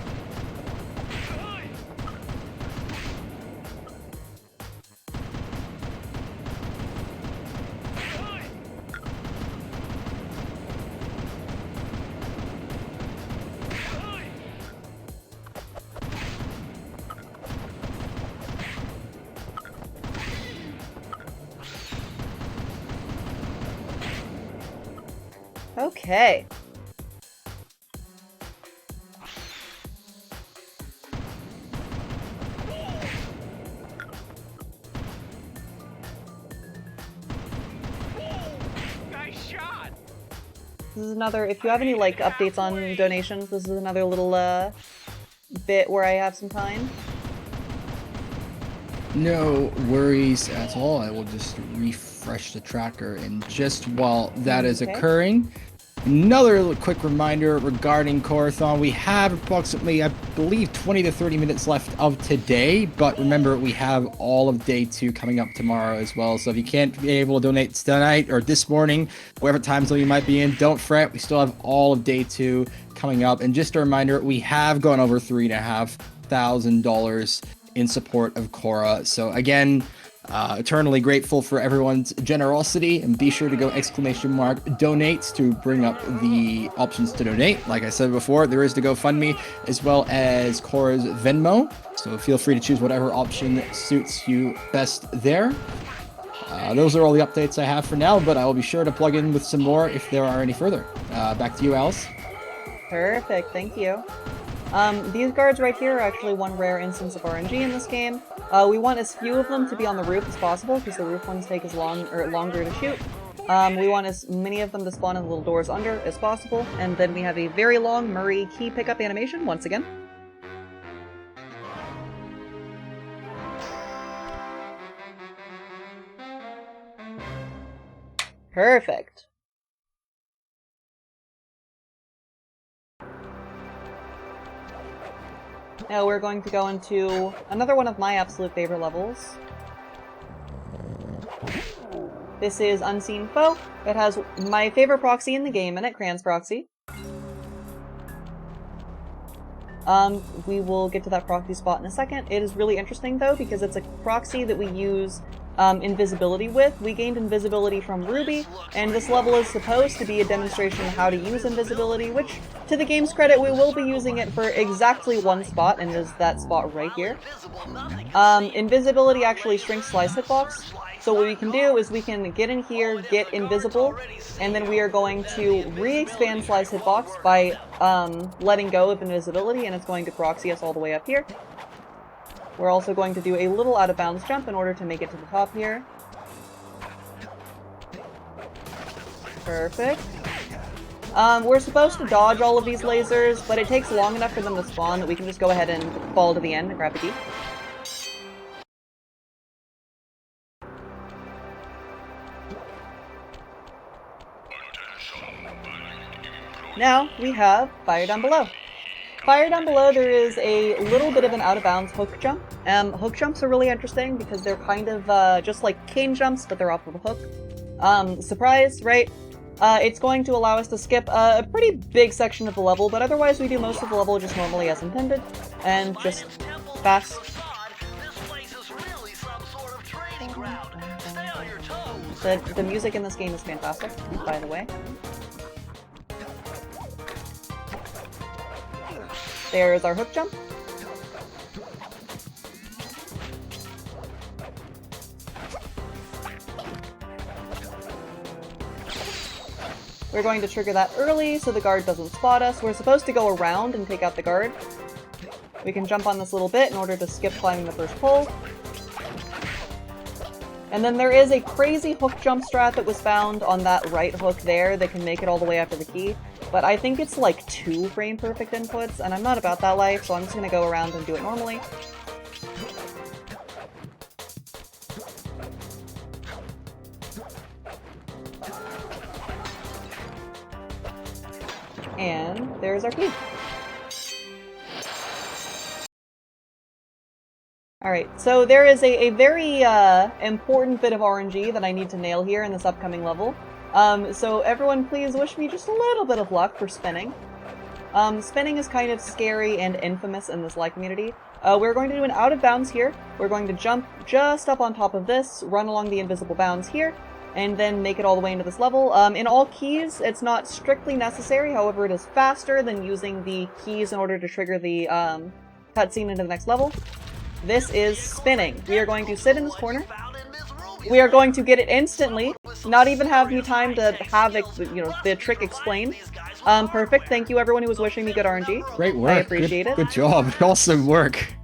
Okay. Nice shot. This is another, if you have any like updates on donations, this is another little bit where I have some time. No worries at all. I will just refresh the tracker, and just while that is occurring, another little quick reminder regarding Corathon. We have approximately, I believe, 20 to 30 minutes left of today, but remember, we have all of day 2 coming up tomorrow as well. So if you can't be able to donate tonight or this morning, whatever time zone you might be in, don't fret. We still have all of day 2 coming up. And just a reminder, we have gone over $3,500 in support of Korra. So again, eternally grateful for everyone's generosity, and be sure to go !donate to bring up the options to donate. Like I said before, there is the GoFundMe as well as Korra's Venmo, so feel free to choose whatever option suits you best there. Those are all the updates I have for now, but I will be sure to plug in with some more if there are any further. Back to you, Alice. Perfect, thank you. These guards right here are actually one rare instance of RNG in this game. We want as few of them to be on the roof as possible, because the roof ones take as long or longer to shoot. We want as many of them to spawn in the little doors under as possible, and then we have a very long Murray key pickup animation once again. Perfect. Now we're going to go into another one of my absolute favorite levels. This is Unseen Foe. It has my favorite proxy in the game in it, Kran's proxy. We will get to that proxy spot in a second. It is really interesting though, because it's a proxy that we use invisibility with. We gained invisibility from Ruby, and this level is supposed to be a demonstration of how to use invisibility, which, to the game's credit, we will be using it for exactly one spot, and it is that spot right here. Invisibility actually shrinks Sly's hitbox, so what we can do is we can get in here, get invisible, and then we are going to re-expand Sly's hitbox by letting go of invisibility, and it's going to proxy us all the way up here. We're also going to do a little out-of-bounds jump in order to make it to the top here. Perfect. We're supposed to dodge all of these lasers, but it takes long enough for them to spawn that we can just go ahead and fall to the end and grab the key. Now, we have Fire Down Below. Fire Down Below, there is a little bit of an out-of-bounds hook jump. Hook jumps are really interesting because they're kind of just like cane jumps, but they're off of a hook. Surprise, right? It's going to allow us to skip a pretty big section of the level, but otherwise we do most of the level just normally as intended, and just fast. The music in this game is fantastic, by the way. There's our hook jump. We're going to trigger that early so the guard doesn't spot us. We're supposed to go around and take out the guard. We can jump on this little bit in order to skip climbing the first pole. And then there is a crazy hook jump strat that was found on that right hook there that can make it all the way after the key. But I think it's like 2 frame perfect inputs, and I'm not about that life, so I'm just gonna go around and do it normally. And there's our key. Alright, so there is a very important bit of RNG that I need to nail here in this upcoming level. So everyone please wish me just a little bit of luck for spinning. Spinning is kind of scary and infamous in this Sly community. We're going to do an out of bounds here. We're going to jump just up on top of this, run along the invisible bounds here, and then make it all the way into this level. In all keys, it's not strictly necessary, however it is faster than using the keys in order to trigger the cutscene into the next level. This is spinning. We are going to sit in this corner. We are going to get it instantly, not even have any time to have it, the trick explained. Perfect. Thank you everyone who was wishing me good RNG. Great work. I appreciate it. Good job. Awesome work.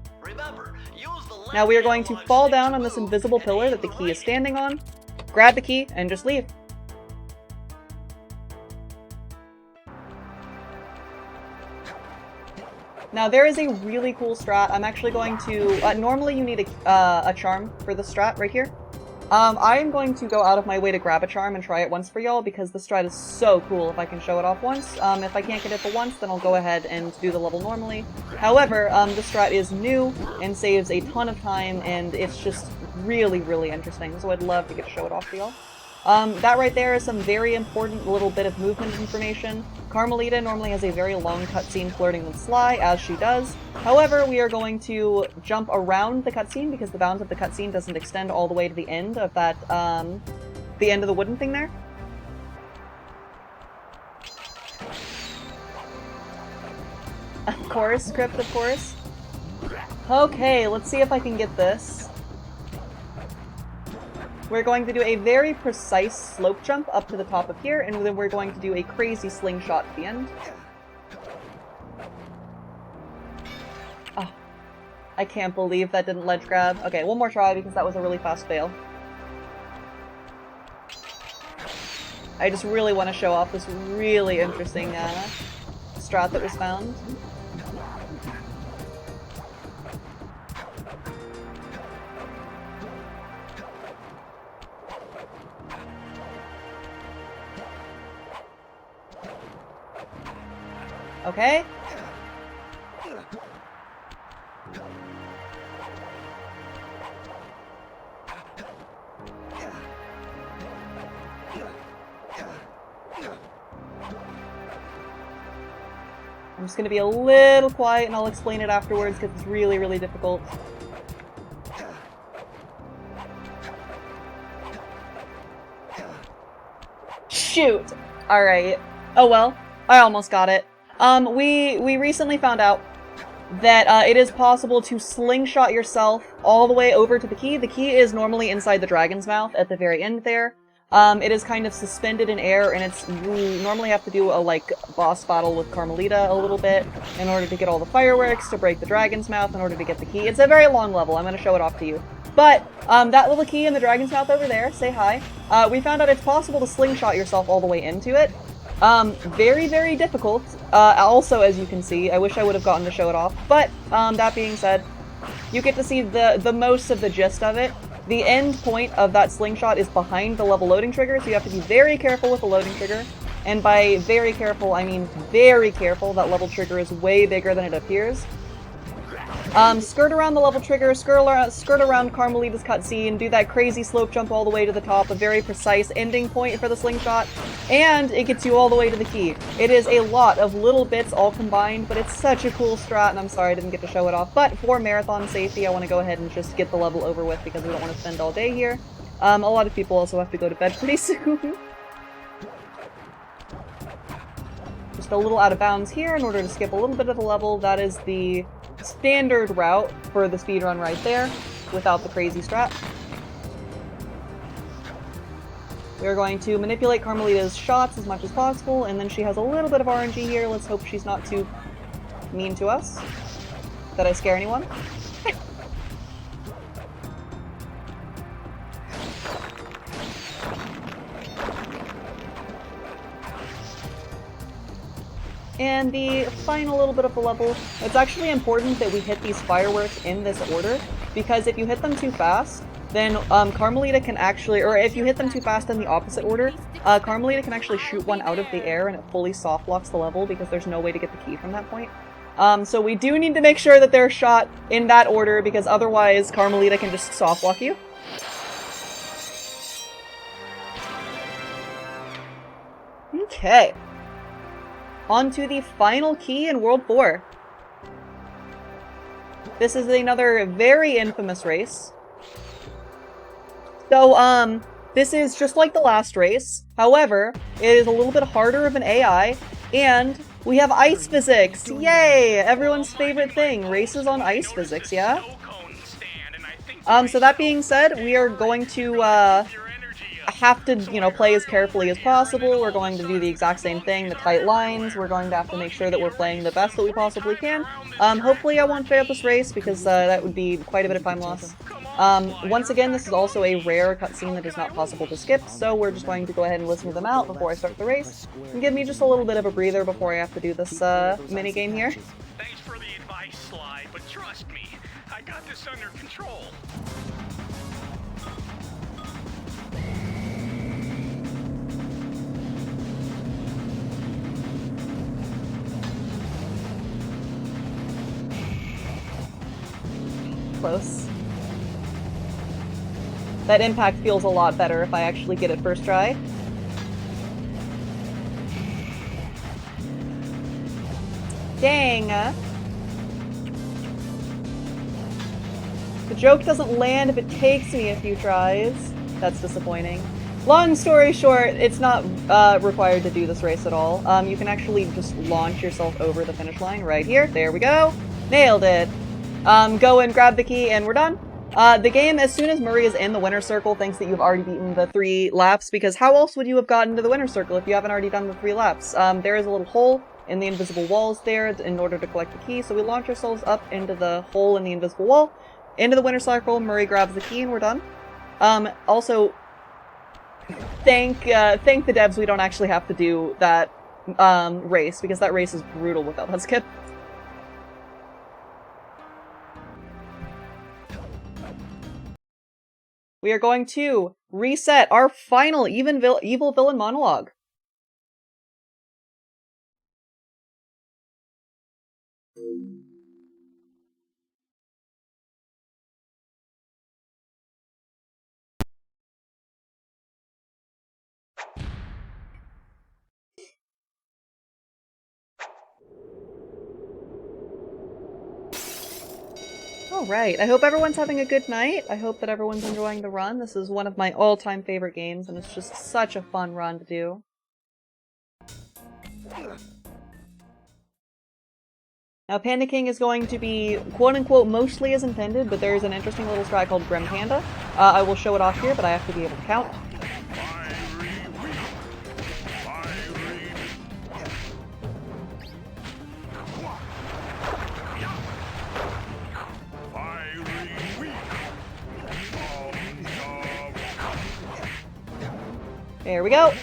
Now we are going to fall down on this invisible pillar that the key is standing on, grab the key, and just leave. Now there is a really cool strat. I'm actually going to, normally you need a charm for the strat right here. I am going to go out of my way to grab a charm and try it once for y'all because the strat is so cool if I can show it off once. If I can't get it for once, then I'll go ahead and do the level normally. However, the strat is new and saves a ton of time, and it's just really, really interesting, so I'd love to get to show it off to y'all. That right there is some very important little bit of movement information. Carmelita normally has a very long cutscene flirting with Sly, as she does. However, we are going to jump around the cutscene because the bounds of the cutscene doesn't extend all the way to the end of that, the end of the wooden thing there. Of course, Crypt, of course. Okay, let's see if I can get this. We're going to do a very precise slope jump up to the top of here, and then we're going to do a crazy slingshot at the end. Oh, I can't believe that didn't ledge grab. Okay, one more try because that was a really fast fail. I just really want to show off this really interesting strat that was found. Okay. I'm just gonna be a little quiet and I'll explain it afterwards because it's really, really difficult. Shoot! Alright. Oh well. I almost got it. We recently found out that it is possible to slingshot yourself all the way over to the key. The key is normally inside the dragon's mouth at the very end there. It is kind of suspended in air, and you normally have to do a, like, boss battle with Carmelita a little bit in order to get all the fireworks, to break the dragon's mouth, in order to get the key. It's a very long level, I'm gonna show it off to you. But, that little key in the dragon's mouth over there, say hi, we found out it's possible to slingshot yourself all the way into it. Very, very difficult, also, as you can see. I wish I would have gotten to show it off, but, that being said, you get to see the most of the gist of it. The end point of that slingshot is behind the level loading trigger, so you have to be very careful with the loading trigger. And by very careful, I mean very careful. That level trigger is way bigger than it appears. Skirt around the level trigger, skirt around Carmelita's cutscene, do that crazy slope jump all the way to the top, a very precise ending point for the slingshot, and it gets you all the way to the key. It is a lot of little bits all combined, but it's such a cool strat, and I'm sorry I didn't get to show it off. But for marathon safety, I want to go ahead and just get the level over with because we don't want to spend all day here. A lot of people also have to go to bed pretty soon. Just a little out of bounds here in order to skip a little bit of the level. That is the standard route for the speedrun right there, without the crazy strat. We're going to manipulate Carmelita's shots as much as possible, and then she has a little bit of RNG here. Let's hope she's not too mean to us. Did I scare anyone? And the final little bit of the level, it's actually important that we hit these fireworks in this order, because if you hit them too fast, then Carmelita can actually, or if you hit them too fast in the opposite order, Carmelita can actually shoot one out of the air and it fully soft locks the level because there's no way to get the key from that point. So we do need to make sure that they're shot in that order because otherwise Carmelita can just soft lock you. Okay. On to the final key in World 4. This is another very infamous race. So, this is just like the last race. However, it is a little bit harder of an AI, and we have ice physics! Yay! Everyone's favorite thing, races on ice physics, yeah? So that being said, we are going to, have to, you know, play as carefully as possible. We're going to do the exact same thing, the tight lines. We're going to have to make sure that we're playing the best that we possibly can. Hopefully I won't fail this race because that would be quite a bit of time loss. Once again, this is also a rare cutscene that is not possible to skip, so we're just going to go ahead and listen to them out before I start the race, and give me just a little bit of a breather before I have to do this mini-game here. Thanks for the advice, Sly, but trust me, I got this under control. Close. That impact feels a lot better if I actually get it first try. Dang! The joke doesn't land if it takes me a few tries. That's disappointing. Long story short, it's not required to do this race at all. You can actually just launch yourself over the finish line right here. There we go! Nailed it! Go and grab the key and we're done. The game, as soon as Murray is in the winner's circle, thinks that you've already beaten the 3 laps, because how else would you have gotten to the winner's circle if you haven't already done the 3 laps? There is a little hole in the invisible walls there in order to collect the key, so we launch ourselves up into the hole in the invisible wall, into the winner's circle, Murray grabs the key, and we're done. Also, thank the devs we don't actually have to do that race, because that race is brutal without that skip. We are going to reset our final evil villain monologue. Alright, I hope everyone's having a good night. I hope that everyone's enjoying the run. This is one of my all-time favorite games, and it's just such a fun run to do. Now, Panda King is going to be quote-unquote mostly as intended, but there's an interesting little strat called Grim Panda. I will show it off here, but I have to be able to count. There we go!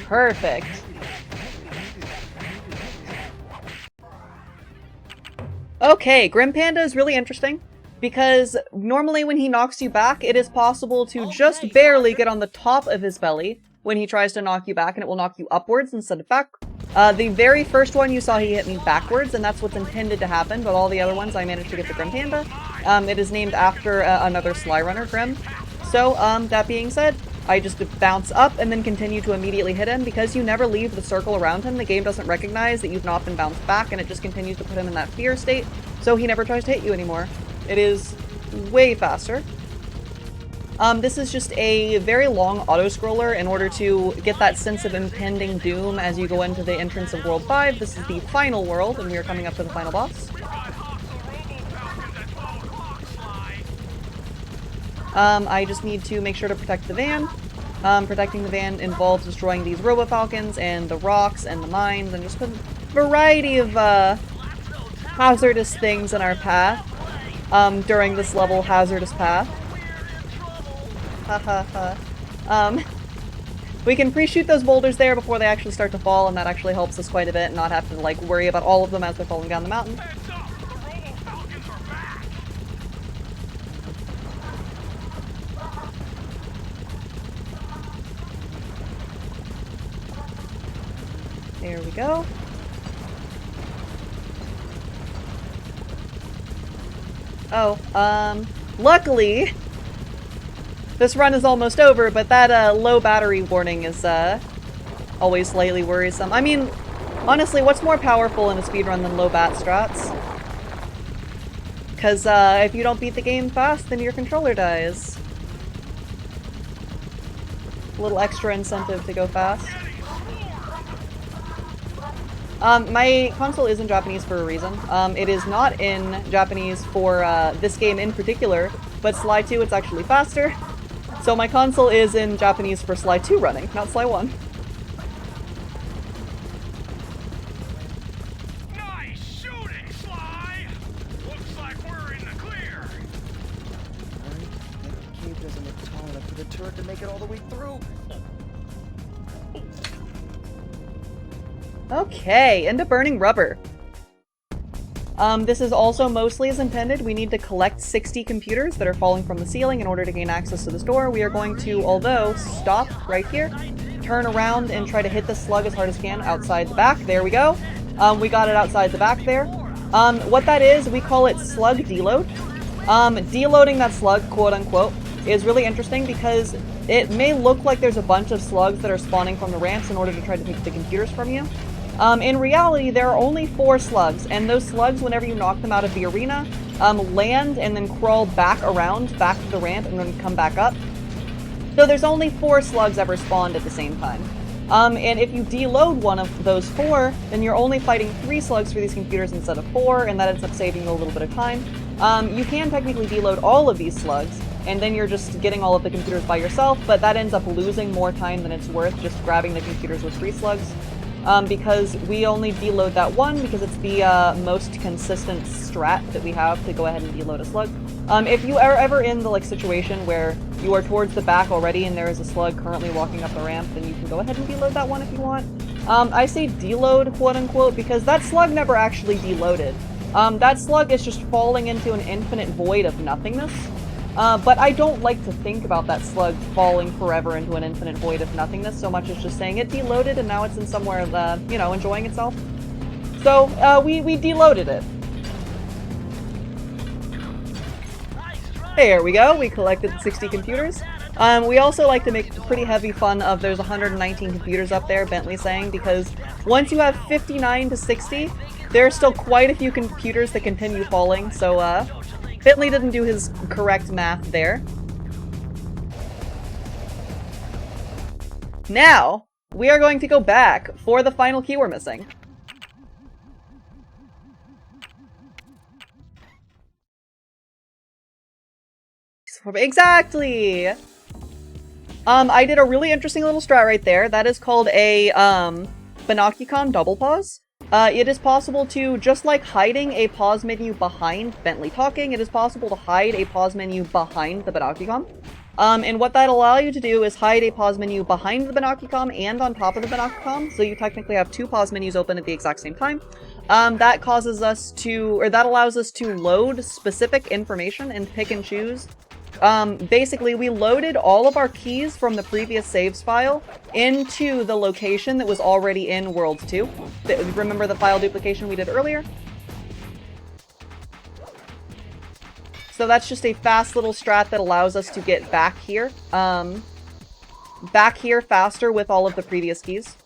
Perfect. Okay, Grim Panda is really interesting, because normally when he knocks you back, it is possible to just barely get on the top of his belly when he tries to knock you back, and it will knock you upwards instead of back. The very first one you saw, he hit me backwards, and that's what's intended to happen, but all the other ones I managed to get the Grim Panda. It is named after another Sly Runner, Grim. So, that being said, I just bounce up and then continue to immediately hit him. Because you never leave the circle around him, the game doesn't recognize that you've not been bounced back, and it just continues to put him in that fear state, so he never tries to hit you anymore. It is way faster. This is just a very long auto-scroller in order to get that sense of impending doom as you go into the entrance of World 5. This is the final world, and we are coming up to the final boss. I just need to make sure to protect the van. Protecting the van involves destroying these Robo-Falcons and the rocks and the mines and just a variety of hazardous things in our path during this level, hazardous path. Ha ha ha. We can pre-shoot those boulders there before they actually start to fall, and that actually helps us quite a bit and not have to like worry about all of them as they're falling down the mountain. There we go. Oh, luckily, this run is almost over, but that, low battery warning is, always slightly worrisome. I mean, honestly, what's more powerful in a speedrun than low bat strats? Because, if you don't beat the game fast, then your controller dies. A little extra incentive to go fast. My console is in Japanese for a reason. It is not in Japanese for this game in particular, but Sly 2 it's actually faster. So my console is in Japanese for Sly 2 running, not Sly 1. Nice shooting, Sly! Looks like we're in the clear. Alright, that cave doesn't look tall enough for the turret to make it all the way through. Okay, into burning rubber. This is also mostly as intended. We need to collect 60 computers that are falling from the ceiling in order to gain access to this door. We are going to, although, stop right here, turn around and try to hit the slug as hard as we can outside the back. There we go. We got it outside the back there. What that is, we call it slug deload. Deloading that slug, quote unquote, is really interesting because it may look like there's a bunch of slugs that are spawning from the ramps in order to try to take the computers from you. In reality, there are only 4 slugs, and those slugs, whenever you knock them out of the arena, land and then crawl back around, back to the ramp, and then come back up. So there's only 4 slugs ever spawned at the same time. And if you deload one of those 4, then you're only fighting 3 slugs for these computers instead of 4, and that ends up saving you a little bit of time. You can technically deload all of these slugs, and then you're just getting all of the computers by yourself, but that ends up losing more time than it's worth just grabbing the computers with 3 slugs. because we only deload that one because it's the most consistent strat that we have to go ahead and deload a slug. If you are ever in the like situation where you are towards the back already and there is a slug currently walking up the ramp, then you can go ahead and deload that one if you want. I say deload, quote unquote, because that slug never actually deloaded. That slug is just falling into an infinite void of nothingness. But I don't like to think about that slug falling forever into an infinite void of nothingness so much as just saying it deloaded and now it's in somewhere, you know, enjoying itself. So, we deloaded it. There we go, we collected 60 computers. We also like to make pretty heavy fun of there's 119 computers up there, Bentley's saying, because once you have 59 to 60, there are still quite a few computers that continue falling, so, Bentley didn't do his correct math there. Now, we are going to go back for the final key we're missing. Exactly! I did a really interesting little strat right there. That is called a, Binocucom double pause. It is possible to, just like hiding a pause menu behind Bentley talking, it is possible to hide a pause menu behind the Binocucom. And what that allows you to do is hide a pause menu behind the Binocucom and on top of the Binocucom, so you technically have two pause menus open at the exact same time. That causes us to, or that allows us to load specific information and pick and choose. Basically, we loaded all of our keys from the previous saves file into the location that was already in World 2. Remember the file duplication we did earlier? So that's just a fast little strat that allows us to get back here faster with all of the previous keys.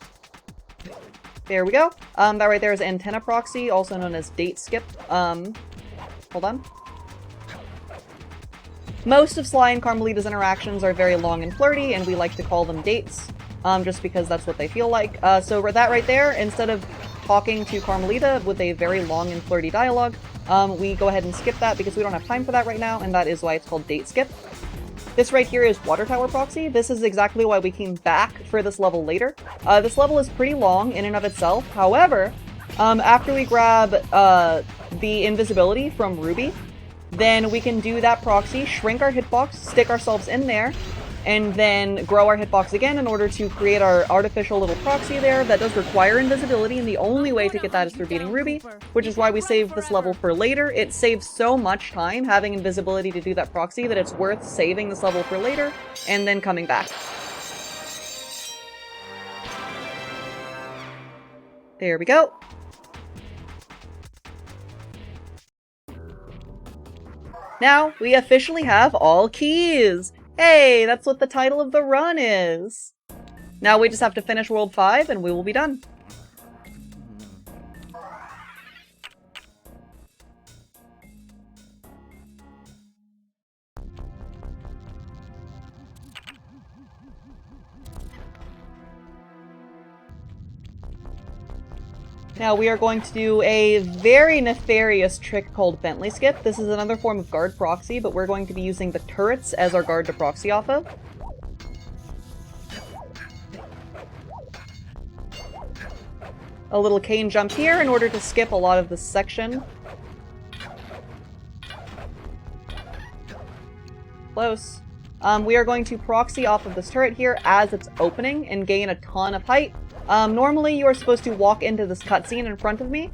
There we go. That right there is antenna proxy, also known as date skip. Hold on. Most of Sly and Carmelita's interactions are very long and flirty, and we like to call them dates, just because that's what they feel like. So that right there, instead of talking to Carmelita with a very long and flirty dialogue, we go ahead and skip that because we don't have time for that right now, and that is why it's called date skip. This right here is Water Tower Proxy. This is exactly why we came back for this level later. This level is pretty long in and of itself. However, after we grab the invisibility from Ruby, then we can do that proxy, shrink our hitbox, stick ourselves in there, and then grow our hitbox again in order to create our artificial little proxy there that does require invisibility, and the only way to get that is through beating Ruby, which is why we saved this level for later. It saves so much time having invisibility to do that proxy that it's worth saving this level for later, and then coming back. There we go. Now, we officially have all keys! Hey, that's what the title of the run is! Now we just have to finish World 5 and we will be done. Now we are going to do a very nefarious trick called Bentley Skip. This is another form of guard proxy, but we're going to be using the turrets as our guard to proxy off of. A little cane jump here in order to skip a lot of this section. Close. We are going to proxy off of this turret here as it's opening and gain a ton of height. Normally you are supposed to walk into this cutscene in front of me.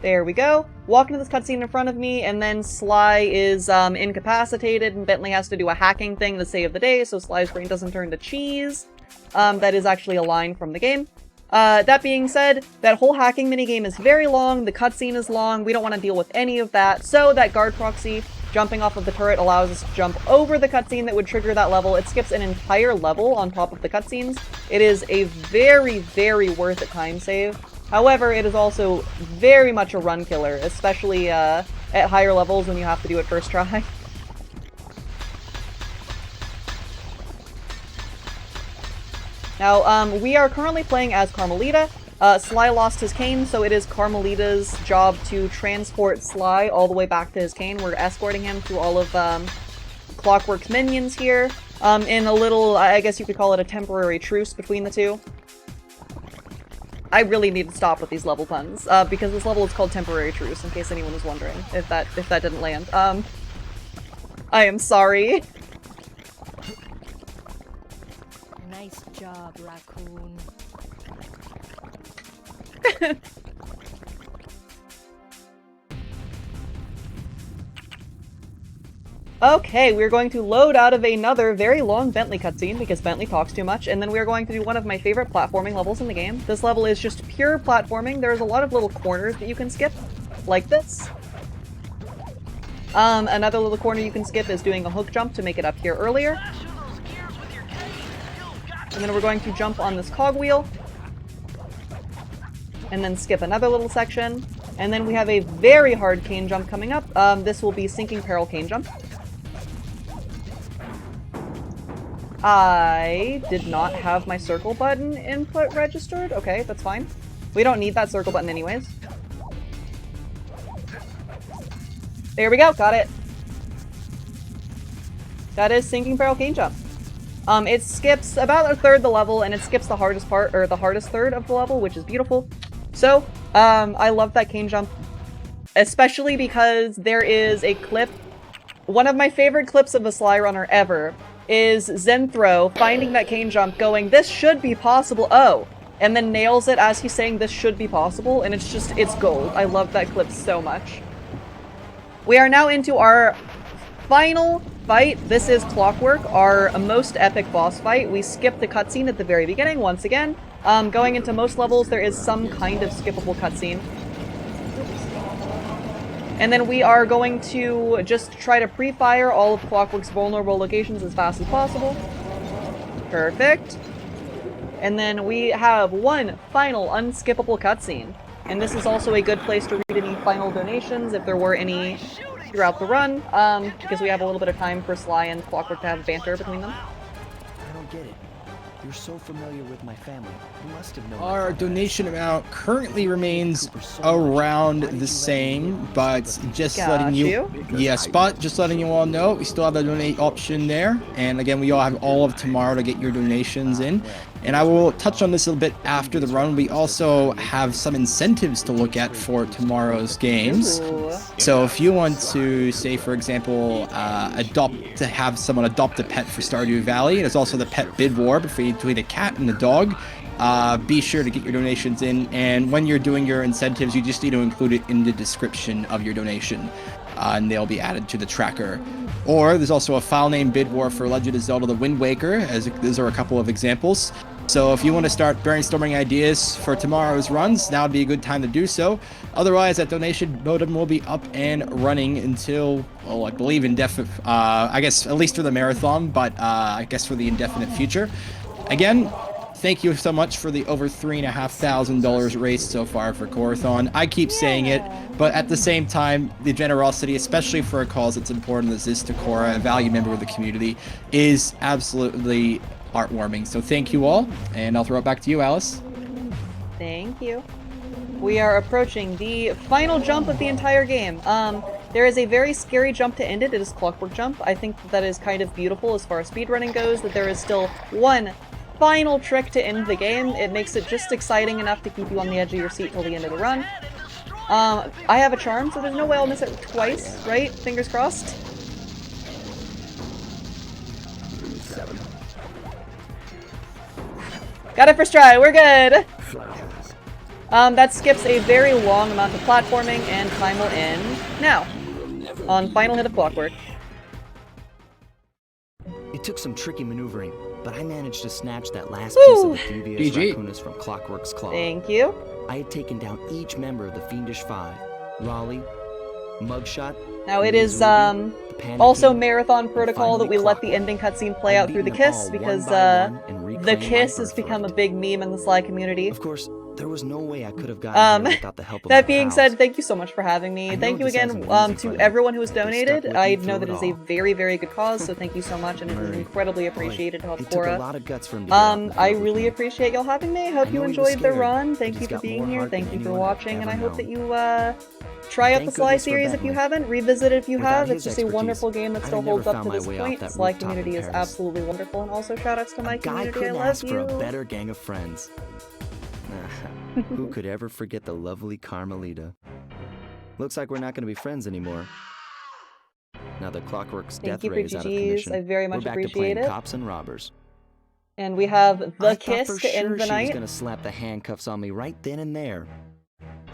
There we go. Walk into this cutscene in front of me, and then Sly is incapacitated, and Bentley has to do a hacking thing to save the day, so Sly's brain doesn't turn to cheese. That is actually a line from the game. That being said, that whole hacking minigame is very long, the cutscene is long, we don't want to deal with any of that, so that guard proxy, jumping off of the turret, allows us to jump over the cutscene that would trigger that level. It skips an entire level on top of the cutscenes. It is a very, very worth it time save. However, it is also very much a run killer, especially at higher levels when you have to do it first try. Now, we are currently playing as Carmelita. Sly lost his cane, so it is Carmelita's job to transport Sly all the way back to his cane. We're escorting him through all of Clockwork's minions here, in a little, I guess you could call it a temporary truce between the two. I really need to stop with these level puns, because this level is called Temporary Truce, in case anyone was wondering, if that didn't land. I am sorry. Nice job, Raccoon. Okay, we're going to load out of another very long Bentley cutscene because Bentley talks too much, and then we're going to do one of my favorite platforming levels in the game. This level is just pure platforming. There's a lot of little corners that you can skip, like this. Another little corner you can skip is doing a hook jump to make it up here earlier. And then we're going to jump on this cogwheel, and then skip another little section. And then we have a very hard cane jump coming up. This will be Sinking Peril cane jump. I did not have my circle button input registered. Okay, that's fine. We don't need that circle button anyways. There we go, got it. That is Sinking Peril cane jump. It skips about a third the level, and it skips the hardest part, or the hardest third of the level, which is beautiful. So, I love that cane jump, especially because there is a clip. One of my favorite clips of a Sly runner ever is Zenthro finding that cane jump, going, "This should be possible, oh," and then nails it as he's saying this should be possible, and it's gold. I love that clip so much. We are now into our final fight. This is Clockwork, our most epic boss fight. We skipped the cutscene at the very beginning once again. Going into most levels, there is some kind of skippable cutscene. And then we are going to just try to pre-fire all of Clockwork's vulnerable locations as fast as possible. Perfect. And then we have one final unskippable cutscene. And this is also a good place to read any final donations, if there were any throughout the run, because we have a little bit of time for Sly and Clockwork to have banter between them. I don't get it. You're so familiar with my family. You must have known. Our donation amount currently remains around the same, but just letting you, yes, but just letting you all know, we still have the donate option there. And again, we all have all of tomorrow to get your donations in. And I will touch on this a little bit after the run. We also have some incentives to look at for tomorrow's games. So if you want to, say, for example, have someone adopt a pet for Stardew Valley, there's also the pet bid war between a cat and a dog. Be sure to get your donations in, and when you're doing your incentives, you just need to include it in the description of your donation, and they'll be added to the tracker. Or there's also a file name bid war for Legend of Zelda: The Wind Waker, as these are a couple of examples. So if you want to start brainstorming ideas for tomorrow's runs, now would be a good time to do so. Otherwise, that donation modem will be up and running until, well, I believe indefinite, I guess at least for the marathon, but I guess for the indefinite future. Again, thank you so much for the over $3,500 raised so far for Corathon. I keep saying it, but at the same time, the generosity, especially for a cause that's important as this to Cora, a valued member of the community, is absolutely heartwarming. So thank you all, and I'll throw it back to you, Alice. Thank you. We are approaching the final jump of the entire game. There is a very scary jump to end it. It is Clockwork Jump. I think that is kind of beautiful as far as speedrunning goes, that there is still one final trick to end the game. It makes it just exciting enough to keep you on the edge of your seat till the end of the run. I have a charm, so there's no way I'll miss it twice, right? Fingers crossed. Got it first try, we're good! That skips a very long amount of platforming, and time will end now. On final hit of Clockwork. It took some tricky maneuvering, but I managed to snatch that last piece of the Theivius Raccoonus from Clockwork's claw. Thank you. I had taken down each member of the Fiendish Five. Raleigh, Mugshot. Now it is also Marathon Protocol that we let the ending cutscene play out through the kiss, because the kiss has become a big meme in the Sly community. Of course, there was no way I could have gotten here without the help of that being said, thank you so much for having me. Thank you again to everyone who has donated. I know that is a very, very good cause, so thank you so much, and it is incredibly appreciated to help Cora. I really appreciate y'all having me. I hope you enjoyed the run. Thank you for being here. Thank you for watching, and I hope that you try out the Sly series if you haven't. Revisit it if you have. It's just a wonderful game that still holds up to this point. The Sly community is absolutely wonderful, and also shoutouts to my community. I love you. For a better gang of friends. Who could ever forget the lovely Carmelita? Looks like we're not going to be friends anymore. Now that Clockwork's Thank death you for ray is out of GGs. commission, I very much we're back to appreciate playing it. cops and robbers. And we have I the thought kiss for to end sure the she was night. going to slap the handcuffs on me right then and there.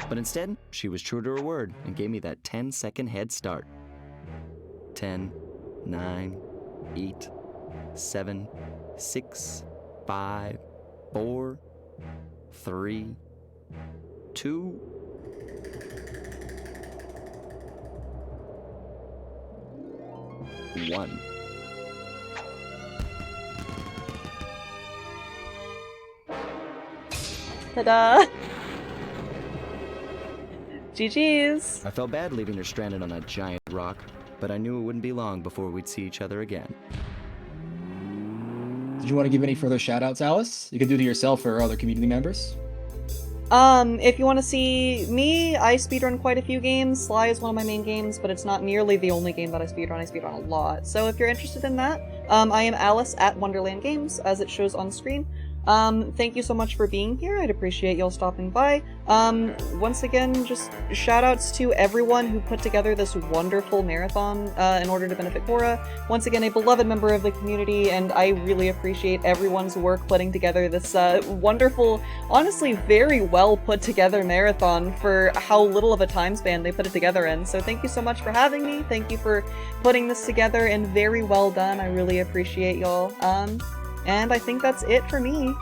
But instead, she was true to her word and gave me that 10-second head start. 10, 9, 8, 7, 6, 5, 4, 3, 2. One. Ta-da! GG's! I felt bad leaving her stranded on that giant rock, but I knew it wouldn't be long before we'd see each other again. Did you want to give any further shout-outs, Alice? You can do to yourself or other community members. If you want to see me, I speedrun quite a few games. Sly is one of my main games, but it's not nearly the only game that I speedrun. I speedrun a lot. So if you're interested in that, I am AliceAtWonderlandGames, as it shows on screen. Thank you so much for being here. I'd appreciate y'all stopping by. Once again, just shout-outs to everyone who put together this wonderful marathon in order to benefit Cora. Once again, a beloved member of the community, and I really appreciate everyone's work putting together this wonderful, honestly very well put together marathon for how little of a time span they put it together in. So thank you so much for having me. Thank you for putting this together, and very well done. I really appreciate y'all. And I think that's it for me.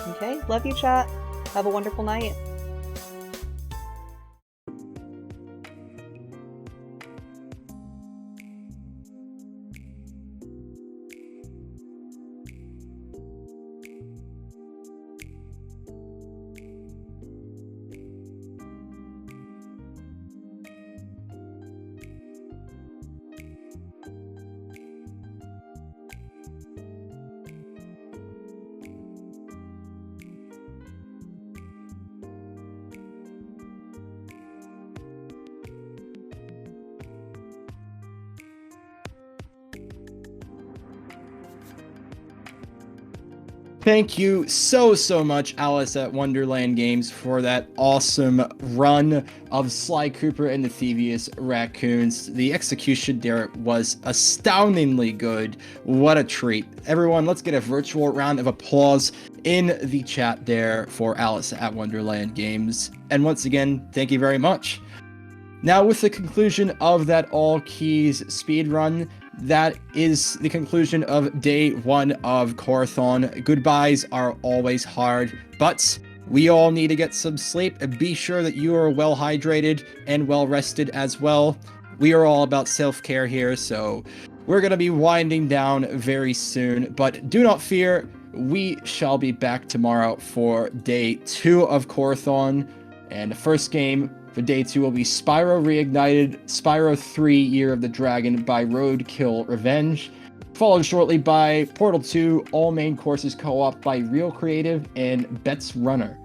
Okay, love you, chat. Have a wonderful night. Thank you so much, Alice at Wonderland Games, for that awesome run of Sly Cooper and the Theivius Raccoons. The execution there was astoundingly good. What a treat. Everyone, let's get a virtual round of applause in the chat there for Alice at Wonderland Games. And once again, thank you very much. Now, with the conclusion of that all keys speedrun, that is the conclusion of day 1 of Corathon. Goodbyes are always hard, but we all need to get some sleep, and be sure that you are well hydrated and well rested as well. We are all about self-care here, so we're going to be winding down very soon, but do not fear, we shall be back tomorrow for day 2 of Corathon, and the first game for day 2 will be Spyro Reignited, Spyro 3 Year of the Dragon by Roadkill Revenge, followed shortly by Portal 2 All Main Courses Co-op by Real Creative and Bet's Runner.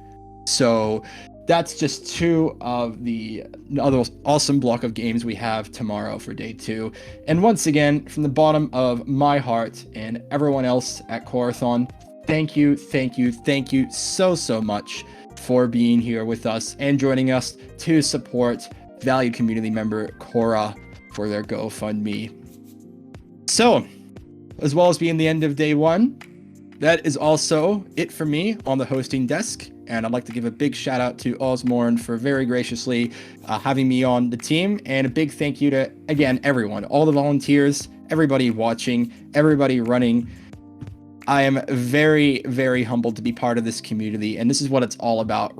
So that's just 2 of the other awesome block of games we have tomorrow for day 2. And once again, from the bottom of my heart and everyone else at Corathon, thank you so much for being here with us and joining us to support valued community member Cora for their GoFundMe. So, as well as being the end of day 1, that is also it for me on the hosting desk, and I'd like to give a big shout out to Osmorn for very graciously having me on the team, and a big thank you to, again, everyone, all the volunteers, everybody watching, everybody running. I am very humbled to be part of this community, and this is what it's all about.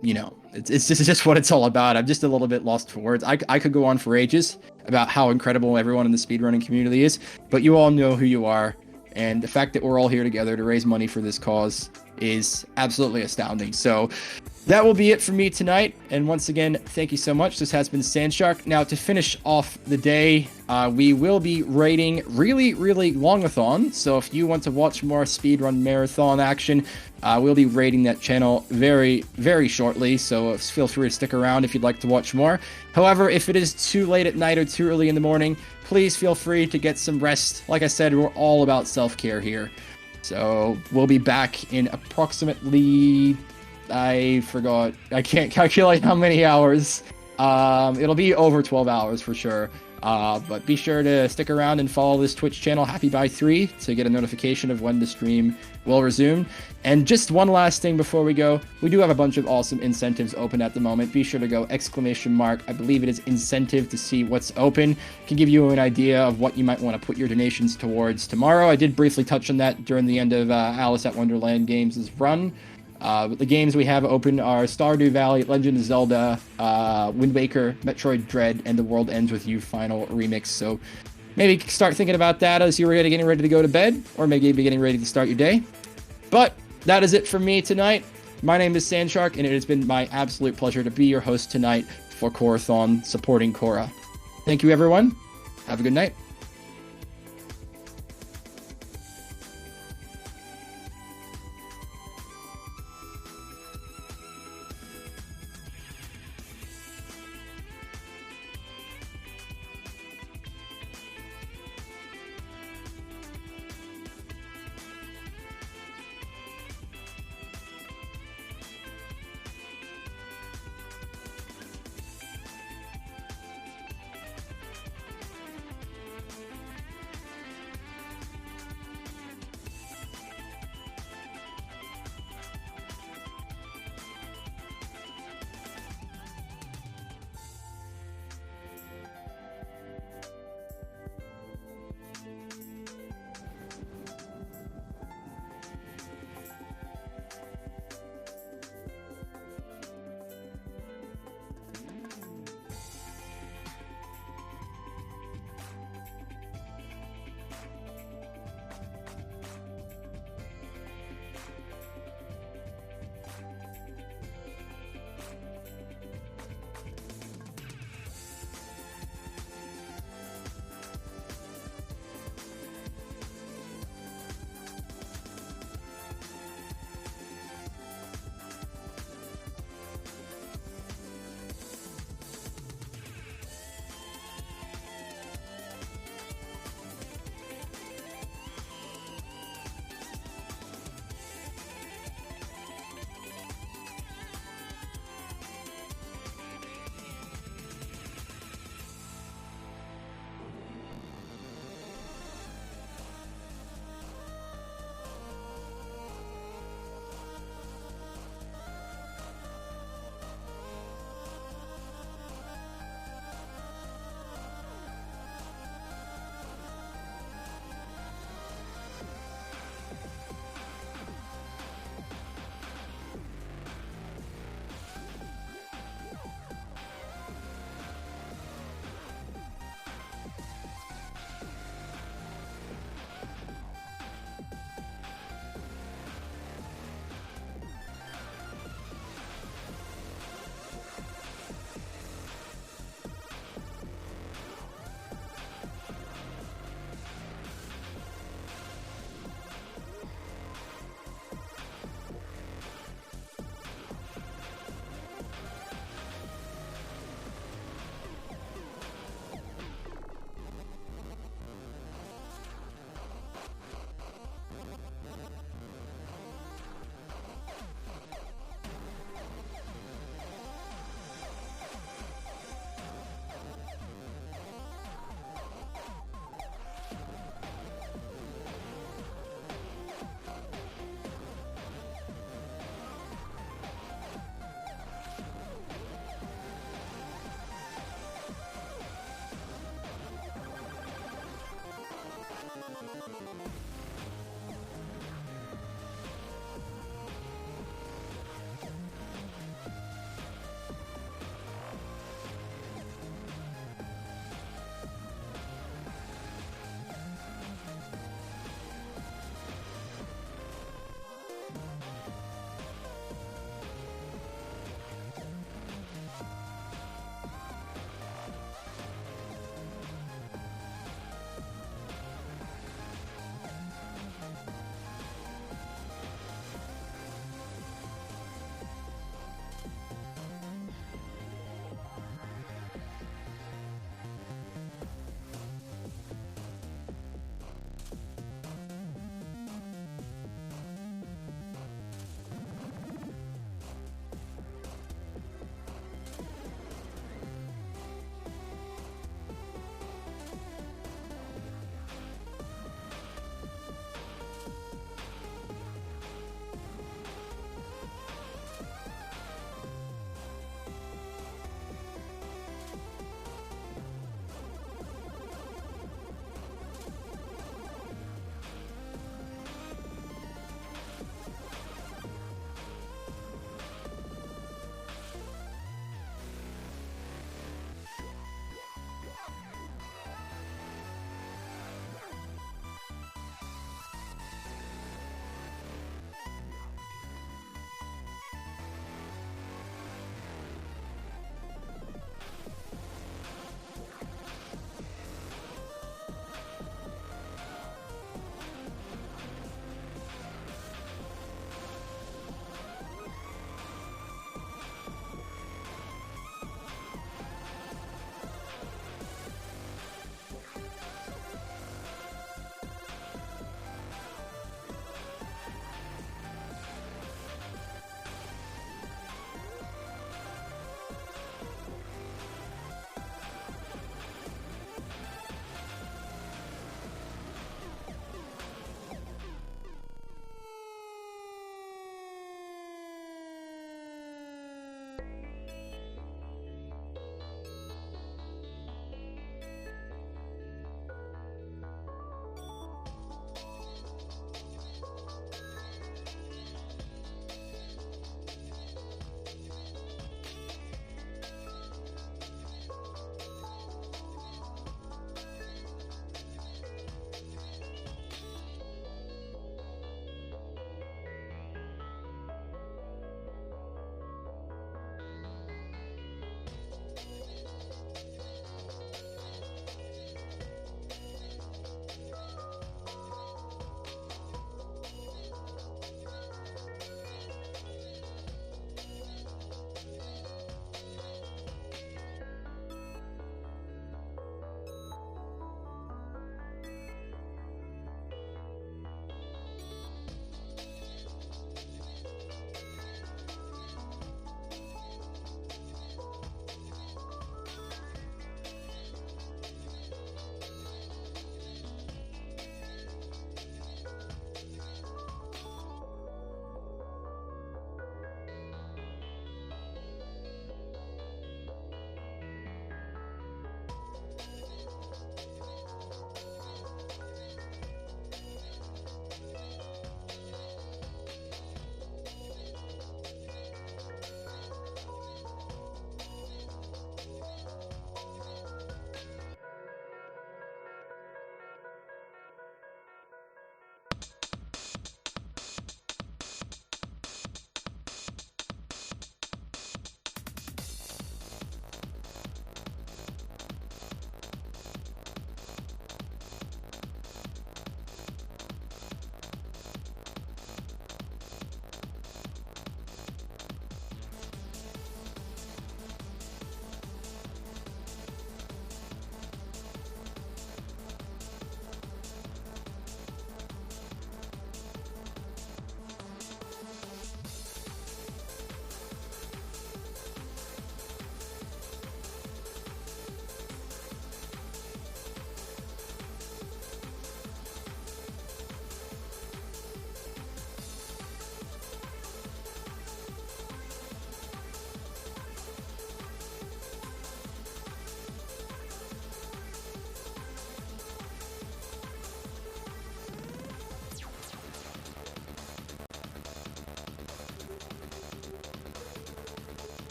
You know, it's just what it's all about. I'm just a little bit lost for words. I could go on for ages about how incredible everyone in the speedrunning community is, but you all know who you are, and the fact that we're all here together to raise money for this cause, is absolutely astounding. So that will be it for me tonight. And once again, thank you so much. This has been Sandshark. Now, to finish off the day, we will be rating really longathon. So if you want to watch more speedrun marathon action, we'll be rating that channel very shortly. So feel free to stick around if you'd like to watch more. However, if it is too late at night or too early in the morning, please feel free to get some rest. Like I said, we're all about self-care here. So we'll be back in approximately... I forgot. I can't calculate how many hours. It'll be over 12 hours for sure. But be sure to stick around and follow this Twitch channel, HappyBuy3, to get a notification of when the stream will resume. And just one last thing before we go, we do have a bunch of awesome incentives open at the moment. Be sure to go ! I believe it is incentive to see what's open. It can give you an idea of what you might want to put your donations towards tomorrow. I did briefly touch on that during the end of AliceAtWonderlandGames' run. But the games we have open are Stardew Valley, Legend of Zelda, Wind Waker, Metroid Dread, and The World Ends With You Final Remix. So maybe start thinking about that as you're getting ready to go to bed, or maybe be getting ready to start your day. But that is it from me tonight. My name is Sandshark, and it has been my absolute pleasure to be your host tonight for Corathon, supporting Cora. Thank you, everyone. Have a good night.